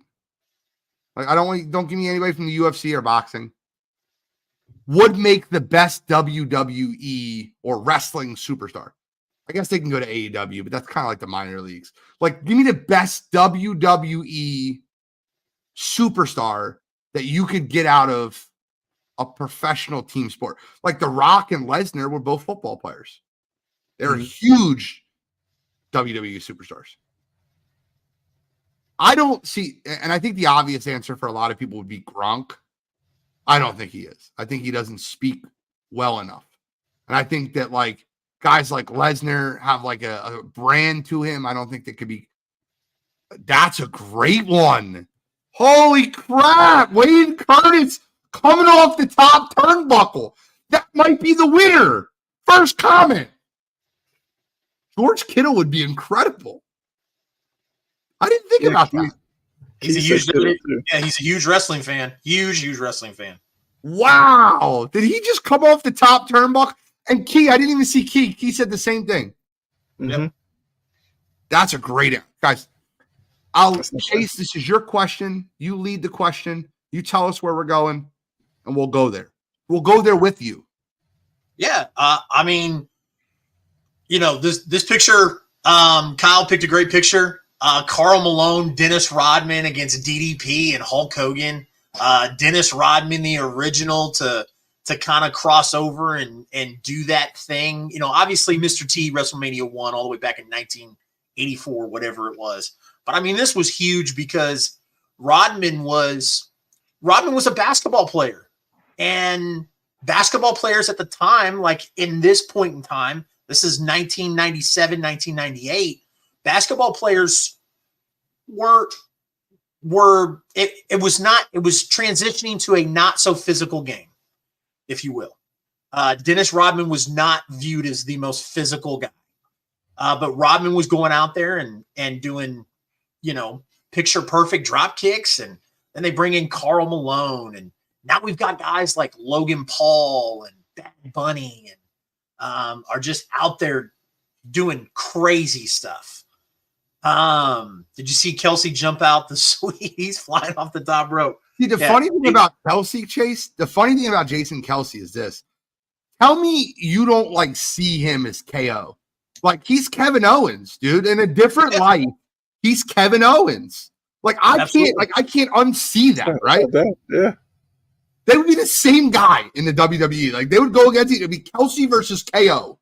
[SPEAKER 2] don't give me anybody from the UFC or boxing, would make the best WWE or wrestling superstar? I guess they can go to AEW, but that's kind of like the minor leagues. Like, give me the best WWE superstar that you could get out of a professional team sport. Like The Rock and Lesnar were both football players. They're huge WWE superstars. I don't see, and I think the obvious answer for a lot of people would be Gronk. I don't think he is. I think he doesn't speak well enough. And I think that like guys like Lesnar have like a brand to him. I don't think that could be. That's a great one. Holy crap. Wayne Curtis coming off the top turnbuckle. That might be the winner. First comment. George Kittle would be incredible. I didn't think about that.
[SPEAKER 4] He's a huge wrestling fan. Huge wrestling fan.
[SPEAKER 2] Wow. Did he just come off the top turnbuckle? And Key, I didn't even see Key. Key said the same thing.
[SPEAKER 3] Mm-hmm.
[SPEAKER 2] That's a great answer. Guys, Chase, this is your question. You lead the question. You tell us where we're going, and we'll go there. We'll go there with you.
[SPEAKER 4] Yeah. I mean, you know, this picture, Kyle picked a great picture. Karl Malone, Dennis Rodman against DDP and Hulk Hogan. Dennis Rodman, the original, to kind of cross over and do that thing. You know, obviously Mr. T, WrestleMania 1 all the way back in 1984, whatever it was. But I mean, this was huge because Rodman was a basketball player. And basketball players at the time, like in this point in time, this is 1997, 1998, basketball players it was transitioning to a not so physical game, if you will. Dennis Rodman was not viewed as the most physical guy. But Rodman was going out there and doing, you know, picture perfect drop kicks. And then they bring in Karl Malone. And now we've got guys like Logan Paul and Bad Bunny and are just out there doing crazy stuff. Did you see Kelsey jump out the suite? He's flying off the top rope.
[SPEAKER 2] See, the funny thing about Kelsey, Chase, the funny thing about Jason Kelsey is this. Tell me you don't like see him as KO. Like he's Kevin Owens, dude. In a different life, he's Kevin Owens. Like I can't unsee that, right?
[SPEAKER 3] Yeah.
[SPEAKER 2] They would be the same guy in the WWE. Like they would go against it. It'd be Kelsey versus KO.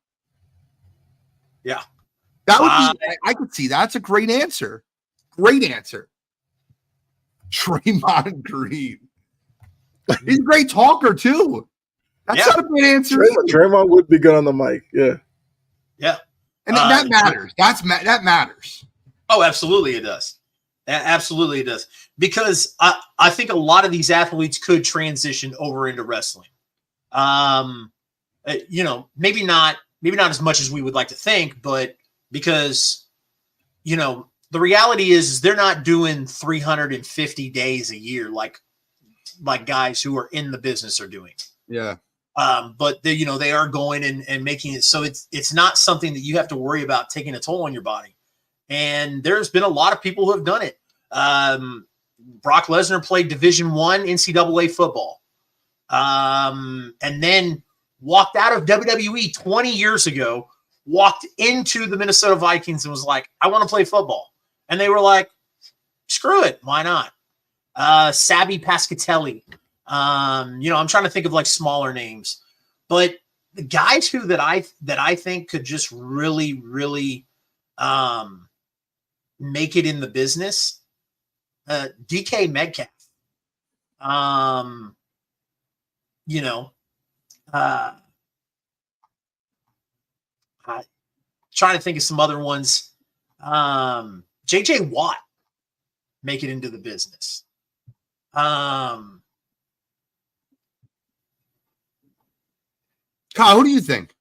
[SPEAKER 4] Yeah.
[SPEAKER 2] That would be, I could see that. That's a great answer. Great answer. Draymond Green. He's a great talker, too. That's not a good answer.
[SPEAKER 3] Draymond would be good on the mic. Yeah.
[SPEAKER 4] Yeah.
[SPEAKER 2] And that matters. That matters.
[SPEAKER 4] Oh, absolutely it does. Absolutely it does. Because I think a lot of these athletes could transition over into wrestling. You know, maybe not as much as we would like to think, but because, you know, the reality is they're not doing 350 days a year like guys who are in the business are doing.
[SPEAKER 2] Yeah.
[SPEAKER 4] But they are going and making it so it's not something that you have to worry about taking a toll on your body. And there's been a lot of people who have done it. Brock Lesnar played Division I NCAA football, and then walked out of WWE 20 years ago, walked into the Minnesota Vikings and was like, I want to play football. And they were like, screw it. Why not? Sabby Pascatelli. I'm trying to think of like smaller names, but the guys that I think could just really, really, make it in the business. DK Metcalf. Trying to think of some other ones. JJ Watt make it into the business.
[SPEAKER 2] Kyle, who do you think?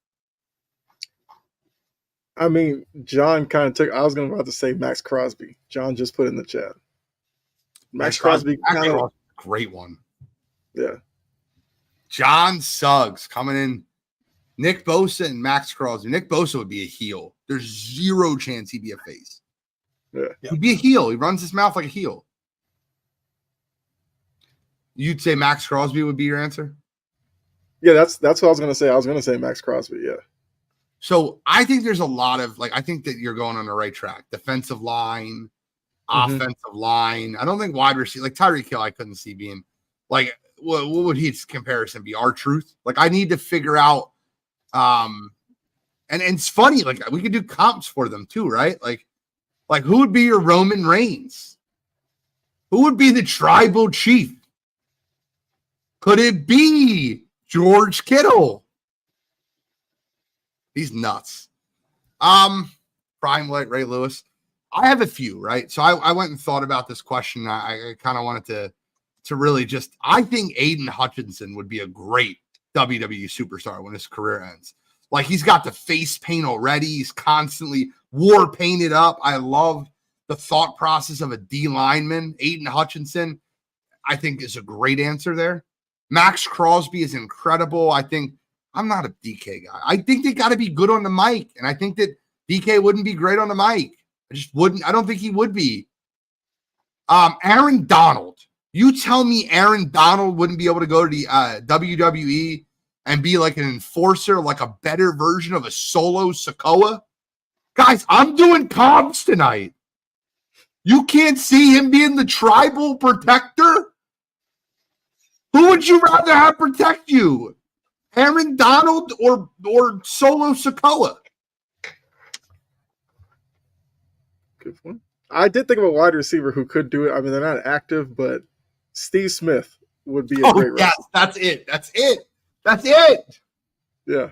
[SPEAKER 3] I mean, John kind of took. I was about to say Max Crosby. John just put in the chat. Max Crosby,
[SPEAKER 2] great one.
[SPEAKER 3] Yeah.
[SPEAKER 2] John Suggs coming in. Nick Bosa and Max Crosby. Nick Bosa would be a heel. There's zero chance he'd be a face.
[SPEAKER 3] Yeah.
[SPEAKER 2] He'd be a heel. He runs his mouth like a heel. You'd say Max Crosby would be your answer?
[SPEAKER 3] Yeah, that's what I was going to say. I was going to say Max Crosby, yeah.
[SPEAKER 2] So I think there's a lot of I think that you're going on the right track. Defensive line, offensive line. I don't think wide receiver Tyreek Hill. I couldn't see being what would his comparison be? R-Truth. I need to figure out. And it's funny. We could do comps for them too, right? Who would be your Roman Reigns? Who would be the tribal chief? Could it be George Kittle? He's nuts. Prime Ray Lewis. I have a few, right? So I went and thought about this question. I kind of wanted to really I think Aiden Hutchinson would be a great WWE superstar when his career ends. He's got the face paint already. He's constantly war painted up. I love the thought process of a D lineman. Aiden Hutchinson, I think, is a great answer there. Max Crosby is incredible. I think I'm not a DK guy. I think they got to be good on the mic. And I think that DK wouldn't be great on the mic. I just wouldn't. I don't think he would be. Aaron Donald. You tell me Aaron Donald wouldn't be able to go to the WWE and be an enforcer, a better version of a Solo Sikoa? Guys, I'm doing comps tonight. You can't see him being the tribal protector? Who would you rather have protect you? Aaron Donald or Solo Sikoa?
[SPEAKER 3] Good one. I did think of a wide receiver who could do it. I mean, they're not active, but Steve Smith would be a great wrestler.
[SPEAKER 2] That's it.
[SPEAKER 3] Yeah.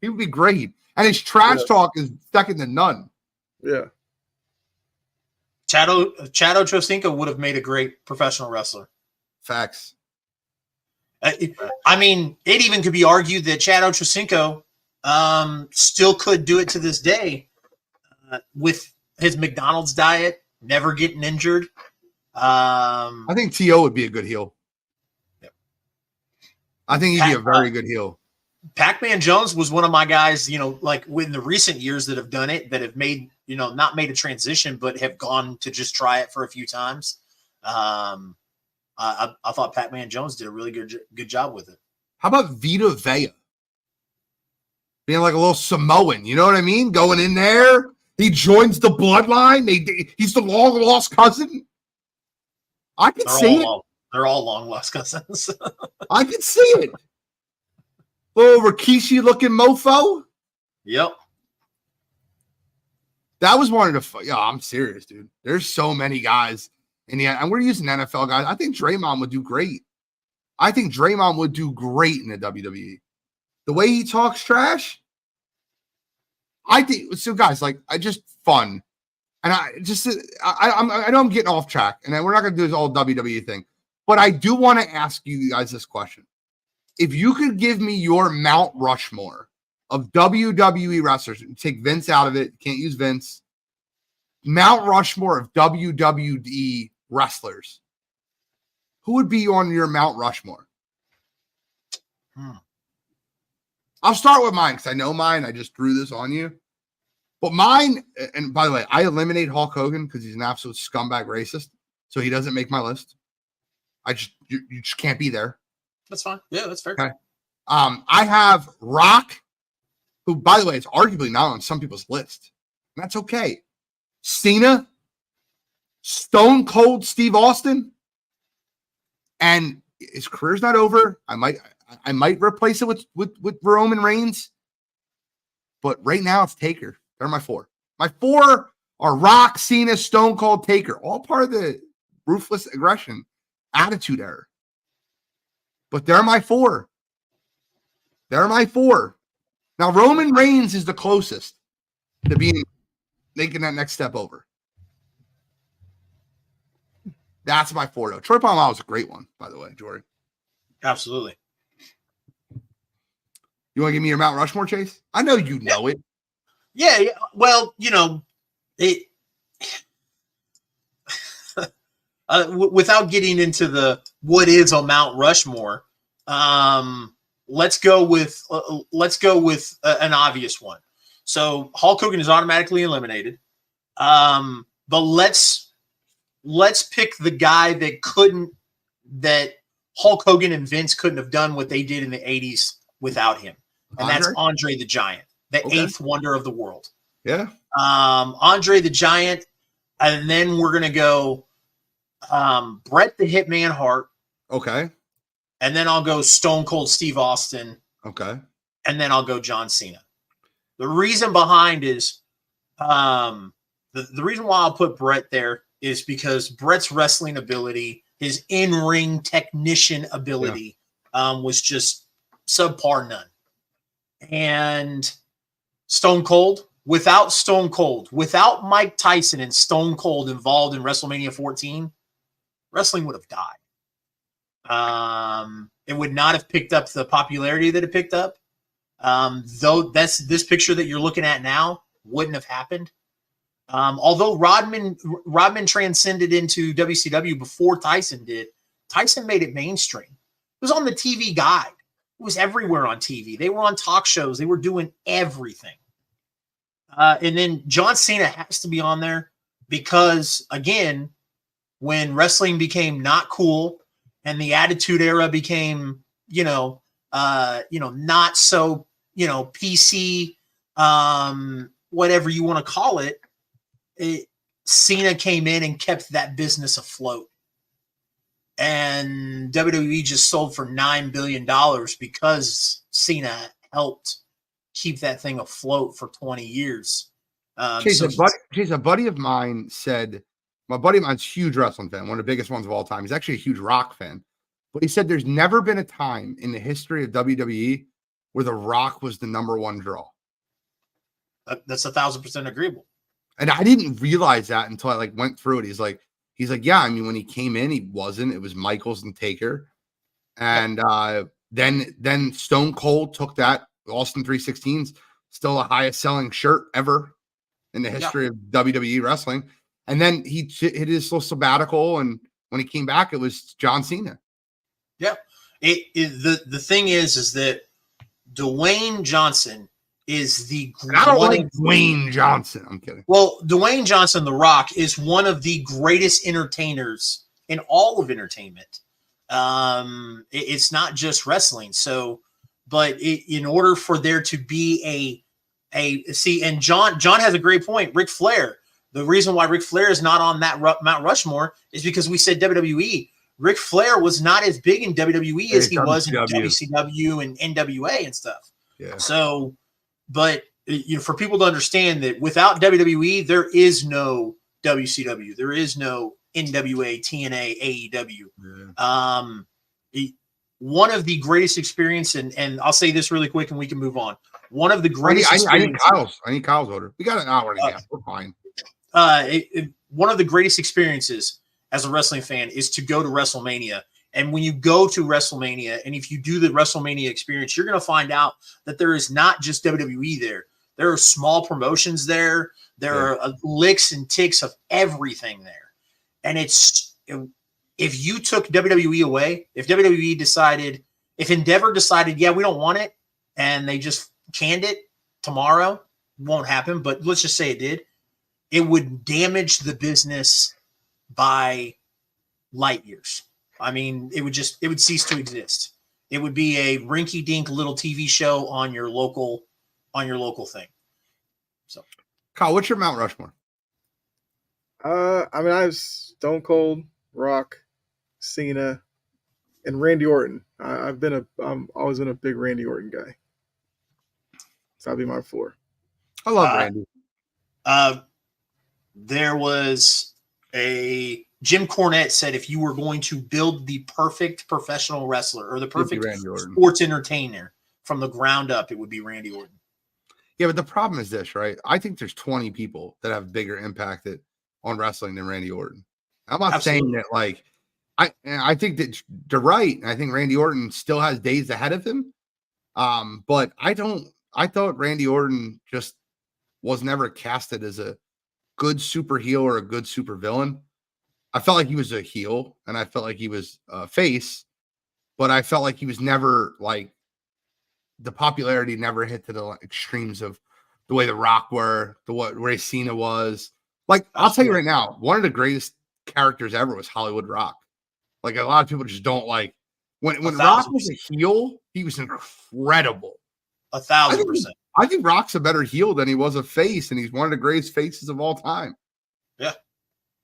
[SPEAKER 2] He would be great. And his trash talk is second to none.
[SPEAKER 3] Yeah.
[SPEAKER 4] Chado Chocinco would have made a great professional wrestler.
[SPEAKER 2] Facts.
[SPEAKER 4] I mean, it even could be argued that Chado Chocinco still could do it to this day with his McDonald's diet, never getting injured.
[SPEAKER 2] I think T.O. would be a good heel.
[SPEAKER 4] Yep.
[SPEAKER 2] I think he'd be a very good heel.
[SPEAKER 4] Pac-Man Jones was one of my guys, in the recent years that have done it, that have made, not made a transition, but have gone to just try it for a few times. I thought Pac-Man Jones did a really good job with it.
[SPEAKER 2] How about Vita Vea? Being like a little Samoan, you know what I mean? Going in there. He joins the bloodline. He's the long-lost cousin. I could see it.
[SPEAKER 4] They're all long-lost cousins.
[SPEAKER 2] I could see it. Little Rikishi-looking mofo.
[SPEAKER 4] Yep.
[SPEAKER 2] That was one of the... Yeah, I'm serious, dude. There's so many guys. And we're using NFL guys. I think Draymond would do great. I think Draymond would do great in the WWE. The way he talks trash, I think so. Guys, I just fun, and I know I'm getting off track, and we're not going to do this all WWE thing, but I do want to ask you guys this question: if you could give me your Mount Rushmore of WWE wrestlers, take Vince out of it, can't use Vince. Mount Rushmore of WWE wrestlers, who would be on your Mount Rushmore? I'll start with mine because I know mine. I just threw this on you. But mine, and by the way, I eliminate Hulk Hogan because he's an absolute scumbag racist. So he doesn't make my list. You just can't be there.
[SPEAKER 4] That's fine. Yeah, that's fair.
[SPEAKER 2] Okay. I have Rock, who, by the way, is arguably not on some people's list. And that's okay. Cena, Stone Cold Steve Austin, and his career's not over. I might replace it with Roman Reigns, but right now it's Taker. They're my four. My four are Rock, Cena, Stone Cold, Taker, all part of the ruthless aggression attitude era. But they're my four. Now Roman Reigns is the closest to being making that next step over. That's my four, though. Troy Polamalu was a great one, by the way, Jory.
[SPEAKER 4] Absolutely.
[SPEAKER 2] You want to give me your Mount Rushmore, Chase? I know you know it.
[SPEAKER 4] Yeah. Well, without getting into the what is a Mount Rushmore, let's go with an obvious one. So Hulk Hogan is automatically eliminated. But let's pick the guy that Hulk Hogan and Vince couldn't have done what they did in the 80s without him. And that's Andre the Giant. the
[SPEAKER 2] Okay.
[SPEAKER 4] eighth wonder of the world.
[SPEAKER 2] Yeah.
[SPEAKER 4] Andre the Giant, and then we're gonna go Bret the Hitman Hart,
[SPEAKER 2] Okay.
[SPEAKER 4] and then I'll go Stone Cold Steve Austin,
[SPEAKER 2] Okay.
[SPEAKER 4] and then I'll go John Cena. The reason behind is the reason why I'll put Bret there is because Bret's wrestling ability, his in-ring technician ability, was just subpar none. And Stone Cold, without Mike Tyson and Stone Cold involved in WrestleMania 14, wrestling would have died. It would not have picked up the popularity that it picked up. Though this picture that you're looking at now wouldn't have happened. Although Rodman transcended into WCW before Tyson did, Tyson made it mainstream. It was on the TV Guide. It was everywhere on TV. They were on talk shows. They were doing everything. And then John Cena has to be on there because, again, when wrestling became not cool and the Attitude Era became, not so, PC, whatever you want to call it, Cena came in and kept that business afloat. And WWE just sold for $9 billion because Cena helped keep that thing afloat for 20 years.
[SPEAKER 2] A buddy of mine said, my buddy of mine's a huge wrestling fan, one of the biggest ones of all time. He's actually a huge Rock fan. But he said there's never been a time in the history of WWE where The Rock was the number one draw.
[SPEAKER 4] That's 1,000% agreeable.
[SPEAKER 2] And I didn't realize that until I went through it. He's like, yeah, I mean, when he came in, he wasn't. It was Michaels and Taker. And then Stone Cold took that. Austin 316's still the highest selling shirt ever in the history of WWE wrestling. And then he hit his little sabbatical. And when he came back, it was John Cena.
[SPEAKER 4] Yeah. The thing is that Dwayne Johnson is the
[SPEAKER 2] I don't like Dwayne Johnson. I'm kidding.
[SPEAKER 4] Well, Dwayne Johnson, The Rock, is one of the greatest entertainers in all of entertainment. It's not just wrestling. So, but in order for there to be and John has a great point. Ric Flair. The reason why Ric Flair is not on that Mount Rushmore is because we said WWE. Ric Flair was not as big in WWE as he was in WCW and NWA and stuff.
[SPEAKER 2] Yeah.
[SPEAKER 4] So, but for people to understand that without WWE, there is no WCW, there is no NWA, TNA, AEW. Yeah. One of the greatest experience, and I'll say this really quick, and we can move on. One of the greatest.
[SPEAKER 2] I need Kyle's order. We got an hour to get. We're fine.
[SPEAKER 4] One of the greatest experiences as a wrestling fan is to go to WrestleMania. And when you go to WrestleMania, and if you do the WrestleMania experience, you're going to find out that there is not just WWE there. There are small promotions there. There are licks and ticks of everything there. And if you took WWE away, if Endeavor decided, yeah, we don't want it, and they just canned it tomorrow, won't happen, but let's just say it did, it would damage the business by light years. I mean, it would cease to exist. It would be a rinky-dink little TV show on your local thing. So,
[SPEAKER 2] Kyle, what's your Mount Rushmore?
[SPEAKER 3] I I have Stone Cold, Rock, Cena, and Randy Orton. I'm always been a big Randy Orton guy. So that'd be my 4.
[SPEAKER 2] I love Randy.
[SPEAKER 4] There was Jim Cornette said if you were going to build the perfect professional wrestler or the perfect sports entertainer from the ground up, it would be Randy Orton.
[SPEAKER 2] Yeah, but the problem is this, right? I think there's 20 people that have bigger impact on wrestling than Randy Orton. I'm not saying that I think that you're right. I think Randy Orton still has days ahead of him. But I thought Randy Orton just was never casted as a good super heel or a good super villain. I felt like he was a heel and I felt like he was a face, but I felt like he was never the popularity never hit to the extremes of the way The Rock were, where Cena was. I'll tell you right now, one of the greatest characters ever was Hollywood Rock. A lot of people just don't when Rock was a heel, he was incredible.
[SPEAKER 4] 1,000%.
[SPEAKER 2] I think Rock's a better heel than he was a face, and he's one of the greatest faces of all time.
[SPEAKER 4] Yeah.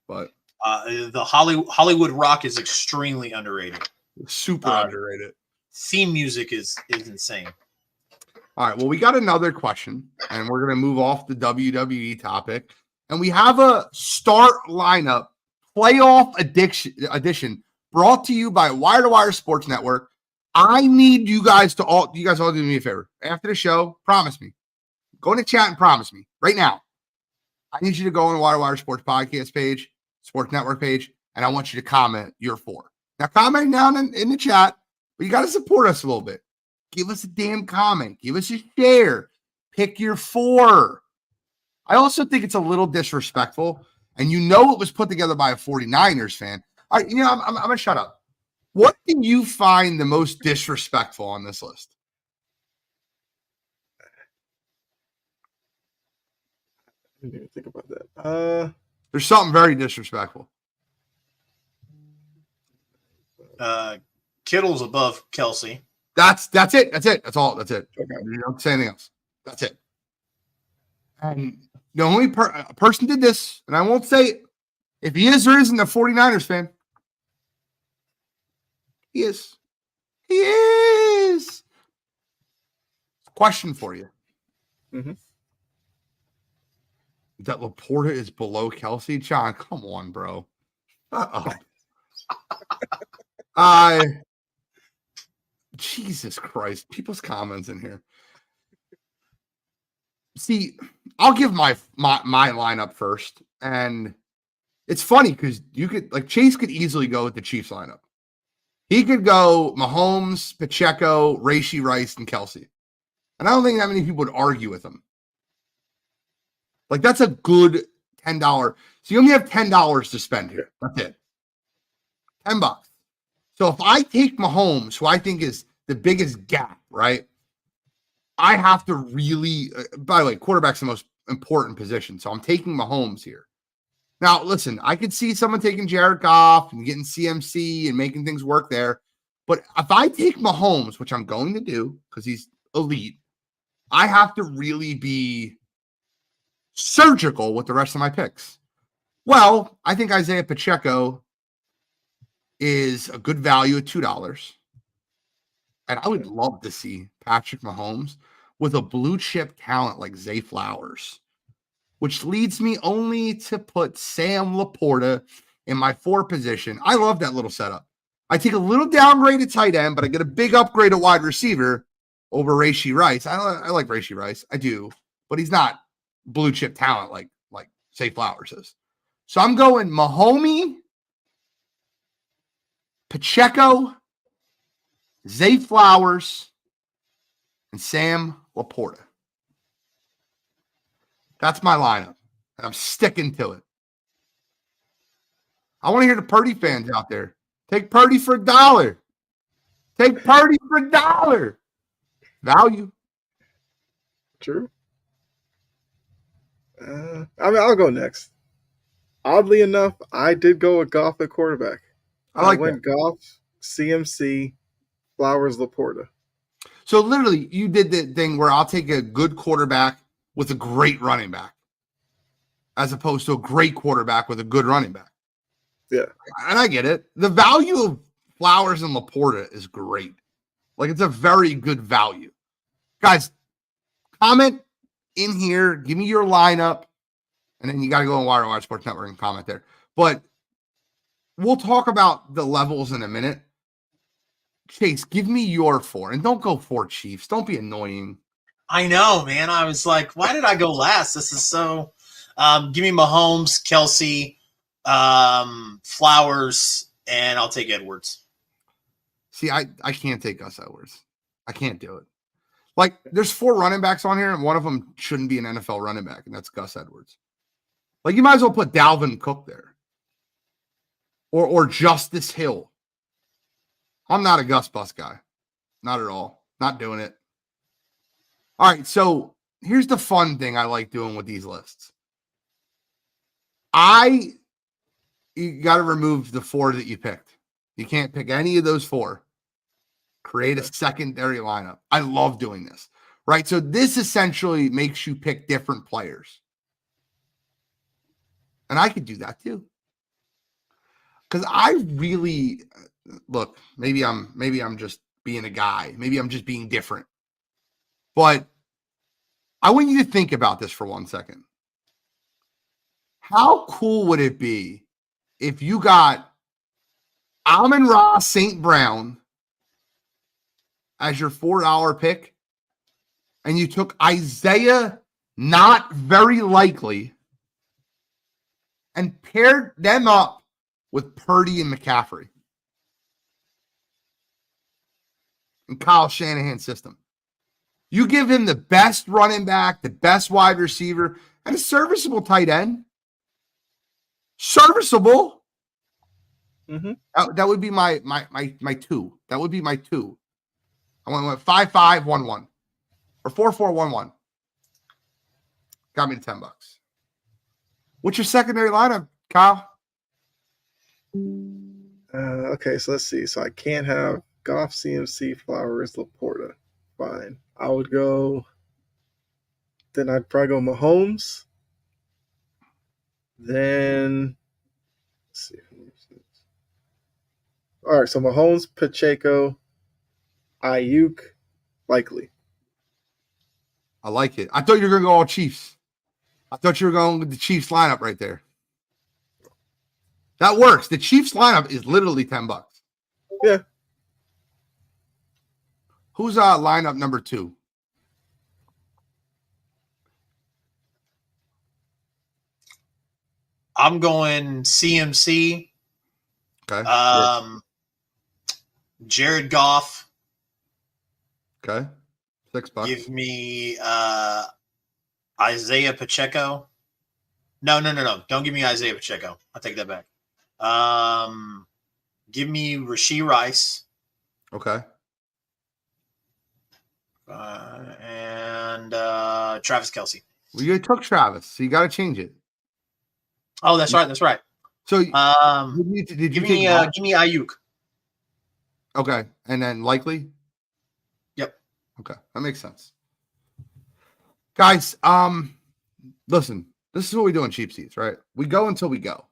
[SPEAKER 2] But
[SPEAKER 4] the Hollywood Rock is extremely underrated.
[SPEAKER 2] Super underrated.
[SPEAKER 4] Theme music is insane.
[SPEAKER 2] All right. Well, we got another question, and we're going to move off the WWE topic. And we have a start lineup playoff edition brought to you by Wire to Wire Sports Network. I need you guys all do me a favor. After the show, promise me. Go in the chat and promise me right now. I need you to go on the Wire to Wire Sports Podcast page, Sports Network page, and I want you to comment your 4. Now, comment down in the chat, but you got to support us a little bit. Give us a damn comment. Give us a share. Pick your 4. I also think it's a little disrespectful, and it was put together by a 49ers fan. All right, I'm going to shut up. What do you find the most disrespectful on this list?
[SPEAKER 3] I didn't even think about that.
[SPEAKER 2] There's something very disrespectful.
[SPEAKER 4] Kittle's above Kelsey.
[SPEAKER 2] That's it. That's all. That's it.
[SPEAKER 3] Okay.
[SPEAKER 2] You don't say anything else. That's it. And the only person did this, and I won't say if he is or isn't a 49ers fan. He is. He is. Question for you.
[SPEAKER 3] Mm-hmm.
[SPEAKER 2] That Laporta is below Kelsey? John, come on, bro. Jesus Christ. People's comments in here. See, I'll give my lineup first. And it's funny because Chase could easily go with the Chiefs lineup. He could go Mahomes, Pacheco, Rashee Rice, and Kelsey. And I don't think that many people would argue with him. Like, that's a good $10. So you only have $10 to spend here. That's it. $10. So if I take Mahomes, who I think is the biggest gap, right? I have to really, by the way, quarterback's the most important position. So I'm taking Mahomes here. Now, listen, I could see someone taking Jared Goff and getting CMC and making things work there. But if I take Mahomes, which I'm going to do because he's elite, I have to really be surgical with the rest of my picks. Well, I think Isaiah Pacheco is a good value at $2. And I would love to see Patrick Mahomes with a blue chip talent like Zay Flowers, which leads me only to put Sam Laporta in my 4 position. I love that little setup. I take a little downgrade at tight end, but I get a big upgrade at wide receiver over Rashee Rice. I like Rashee Rice. I do, but he's not blue chip talent like Zay Flowers is. So I'm going Mahomes, Pacheco, Zay Flowers, and Sam Laporta. That's my lineup, and I'm sticking to it. I want to hear the Purdy fans out there. Take Purdy for $1. Take Purdy for $1. Value.
[SPEAKER 3] True. I'll go next. Oddly enough, I did go with Goff at quarterback. I went Goff, CMC, Flowers, Laporta.
[SPEAKER 2] So literally, you did the thing where I'll take a good quarterback with a great running back, as opposed to a great quarterback with a good running back.
[SPEAKER 3] Yeah.
[SPEAKER 2] And I get it. The value of Flowers and Laporta is great. Like, it's a very good value. Guys, comment in here. Give me your lineup. And then you got to go on Wire to Wire Sports Network and comment there. But we'll talk about the levels in a minute. Chase, give me your 4. And don't go 4 Chiefs. Don't be annoying.
[SPEAKER 4] I know, man. I was like, why did I go last? This is so. Give me Mahomes, Kelsey, Flowers, and I'll take Edwards.
[SPEAKER 2] See, I can't take Gus Edwards. I can't do it. Like, there's 4 running backs on here, and one of them shouldn't be an NFL running back, and that's Gus Edwards. Like, you might as well put Dalvin Cook there. Or Justice Hill. I'm not a Gus Bus guy. Not at all. Not doing it. All right, so here's the fun thing I like doing with these lists. You got to remove the 4 that you picked. You can't pick any of those 4. Create a secondary lineup. I love doing this. right? So this essentially makes you pick different players. And I could do that too. Because I really look, maybe I'm just being a guy. Maybe I'm just being different. But I want you to think about this for 1 second. How cool would it be if you got Amon-Ra St. Brown as your $4 pick and you took Isaiah Not Very Likely and paired them up with Purdy and McCaffrey in Kyle Shanahan's system? You give him the best running back, the best wide receiver, and a serviceable tight end. Serviceable.
[SPEAKER 3] Mm-hmm.
[SPEAKER 2] That would be my two. That would be my two. I went 5-5-1-1 or 4-4-1-1. Got me to $10. What's your secondary lineup, Kyle?
[SPEAKER 3] Okay, so let's see. So I can't have Goff, CMC, Flowers, Laporta. Fine. I would go. Then I'd probably go Mahomes. Then let's see. All right, so Mahomes, Pacheco, Ayuk, Likely.
[SPEAKER 2] I like it. I thought you were going to go all Chiefs. I thought you were going with the Chiefs lineup right there. That works. The Chiefs lineup is literally $10.
[SPEAKER 3] Yeah.
[SPEAKER 2] Who's lineup number 2?
[SPEAKER 4] I'm going CMC.
[SPEAKER 2] Okay.
[SPEAKER 4] Jared Goff.
[SPEAKER 2] Okay. $6.
[SPEAKER 4] Give me Isaiah Pacheco. No. Don't give me Isaiah Pacheco. I'll take that back. Give me Rashee Rice.
[SPEAKER 2] Okay.
[SPEAKER 4] And Travis Kelce.
[SPEAKER 2] Well, you took Travis, so you got to change it.
[SPEAKER 4] Oh, that's right.
[SPEAKER 2] So
[SPEAKER 4] Give me Ayuk.
[SPEAKER 2] Okay, and then Likely.
[SPEAKER 4] Yep.
[SPEAKER 2] Okay, that makes sense. Guys, listen, this is what we do in cheap seats, right? We go until we go.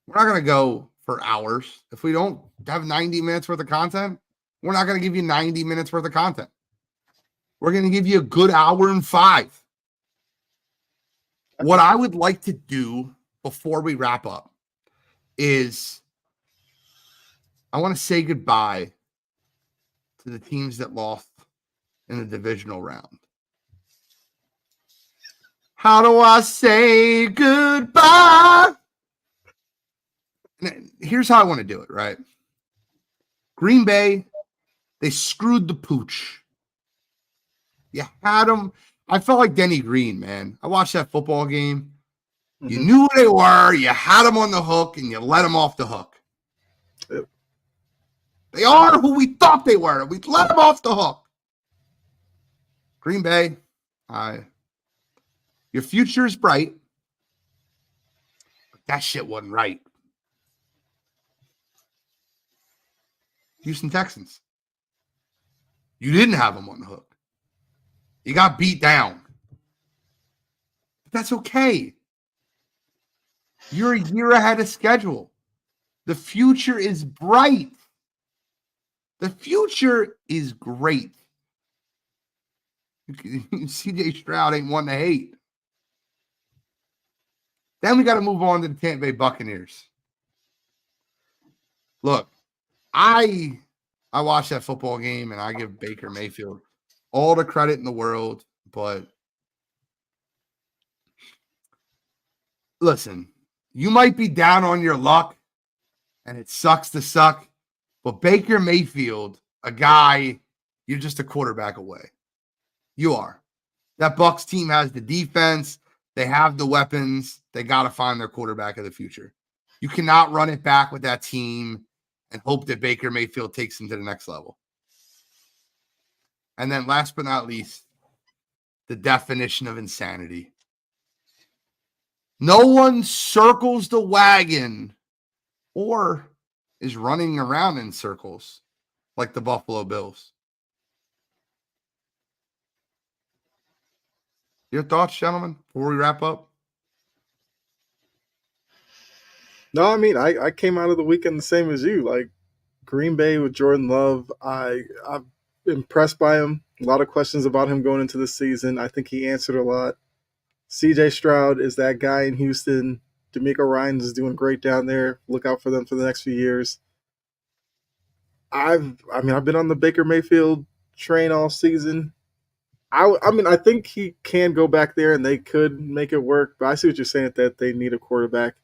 [SPEAKER 2] We're not going to go for hours. If we don't have 90 minutes worth of content, we're not going to give you 90 minutes worth of content. We're going to give you a good hour and 5. What I would like to do before we wrap up is I want to say goodbye to the teams that lost in the divisional round. How do I say goodbye? And here's how I want to do it, right? Green Bay, they screwed the pooch. You had them. I felt like Denny Green, man. I watched that football game. Mm-hmm. You knew who they were. You had them on the hook, and you let them off the hook.
[SPEAKER 3] Yep.
[SPEAKER 2] They are who we thought they were. We let them off the hook. Green Bay, your future is bright. But that shit wasn't right. Houston Texans. You didn't have them on the hook. You got beat down. But that's okay. You're a year ahead of schedule. The future is bright. The future is great. CJ Stroud ain't one to hate. Then we got to move on to the Tampa Bay Buccaneers. Look, I watched that football game, and I give Baker Mayfield all the credit in the world, but listen, you might be down on your luck, and it sucks to suck, but Baker Mayfield, a guy, you're just a quarterback away. You are. That Bucs team has the defense. They have the weapons. They got to find their quarterback of the future. You cannot run it back with that team and hope that Baker Mayfield takes them to the next level. And then last but not least, the definition of insanity. No one circles the wagon or is running around in circles like the Buffalo Bills. Your thoughts, gentlemen, before we wrap up?
[SPEAKER 3] No, I mean, I came out of the weekend the same as you. Like Green Bay with Jordan Love, I'm impressed by him. A lot of questions about him going into the season. I think he answered a lot. CJ Stroud is that guy in Houston. D'Amico Ryans is doing great down there. Look out for them for the next few years. I've been on the Baker Mayfield train all season. I think he can go back there and they could make it work. But I see what you're saying, that they need a quarterback.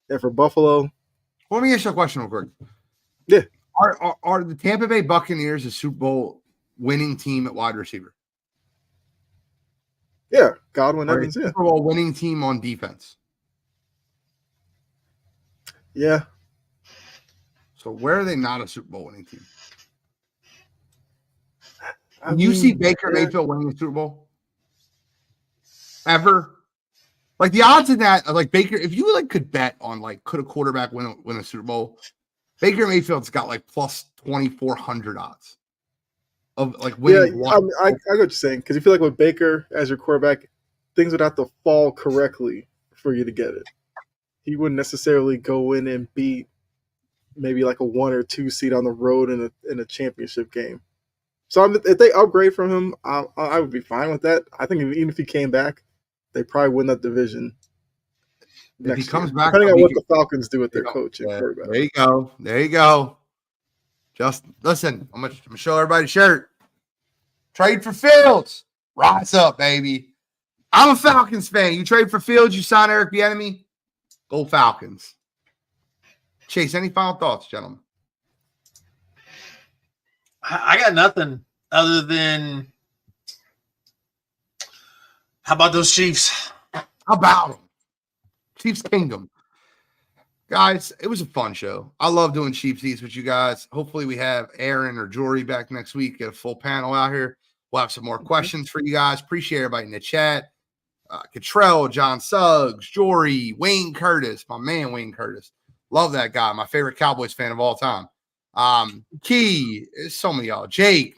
[SPEAKER 3] And for Buffalo,
[SPEAKER 2] Let me ask you a question real quick.
[SPEAKER 3] Yeah.
[SPEAKER 2] Are the Tampa Bay Buccaneers a Super Bowl winning team at wide receiver?
[SPEAKER 3] yeah, Godwin
[SPEAKER 2] Are they a
[SPEAKER 3] Evans, yeah.
[SPEAKER 2] Super Bowl winning team on defense?
[SPEAKER 3] Yeah.
[SPEAKER 2] So where are they not a Super Bowl winning team? When you see Baker Mayfield winning a Super Bowl ever, like the odds of that, like Baker, if you like could bet on like could a quarterback win a Super Bowl, Baker Mayfield's got like plus 2,400 odds of like winning one.
[SPEAKER 3] I get what you're saying, because you feel like with Baker as your quarterback, things would have to fall correctly for you to get it. He wouldn't necessarily go in and beat maybe like a 1 or 2 seed on the road in a championship game. So if they upgrade from him, I would be fine with that. I think even if he came back, they probably win that division.
[SPEAKER 2] If he
[SPEAKER 3] next
[SPEAKER 2] comes
[SPEAKER 3] year,
[SPEAKER 2] back,
[SPEAKER 3] depending on what the Falcons do with their coach and
[SPEAKER 2] yeah,
[SPEAKER 3] quarterback.
[SPEAKER 2] there you go. There you go. Just listen. I'm gonna show everybody the shirt. Trade for Fields. Rise up, baby. I'm a Falcons fan. You trade for Fields, you sign Eric Bieniemy. Go Falcons. Chase, any final thoughts, gentlemen?
[SPEAKER 4] I got nothing other than how about those Chiefs?
[SPEAKER 2] How about them? Chiefs Kingdom. Guys, it was a fun show. I love doing Chiefs Eats with you guys. Hopefully we have Aaron or Jory back next week. Get a full panel out here. We'll have some more questions for you guys. Appreciate everybody in the chat. Cottrell, John Suggs, Jory, Wayne Curtis, my man Wayne Curtis. Love that guy. My favorite Cowboys fan of all time. Key, so many y'all. Jake,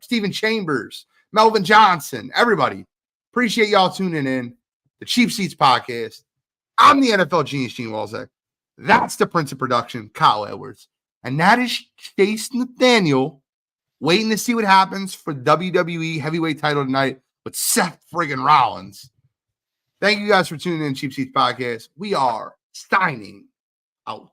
[SPEAKER 2] Stephen Chambers, Melvin Johnson, everybody. Appreciate y'all tuning in. The Chief Seats Podcast. I'm the NFL Genius, Gene Walzak. That's the Prince of Production, Kyle Edwards. And that is Chase Nathaniel, waiting to see what happens for the WWE Heavyweight title tonight with Seth friggin' Rollins. Thank you guys for tuning in, Cheap Seats Podcast. We are signing out.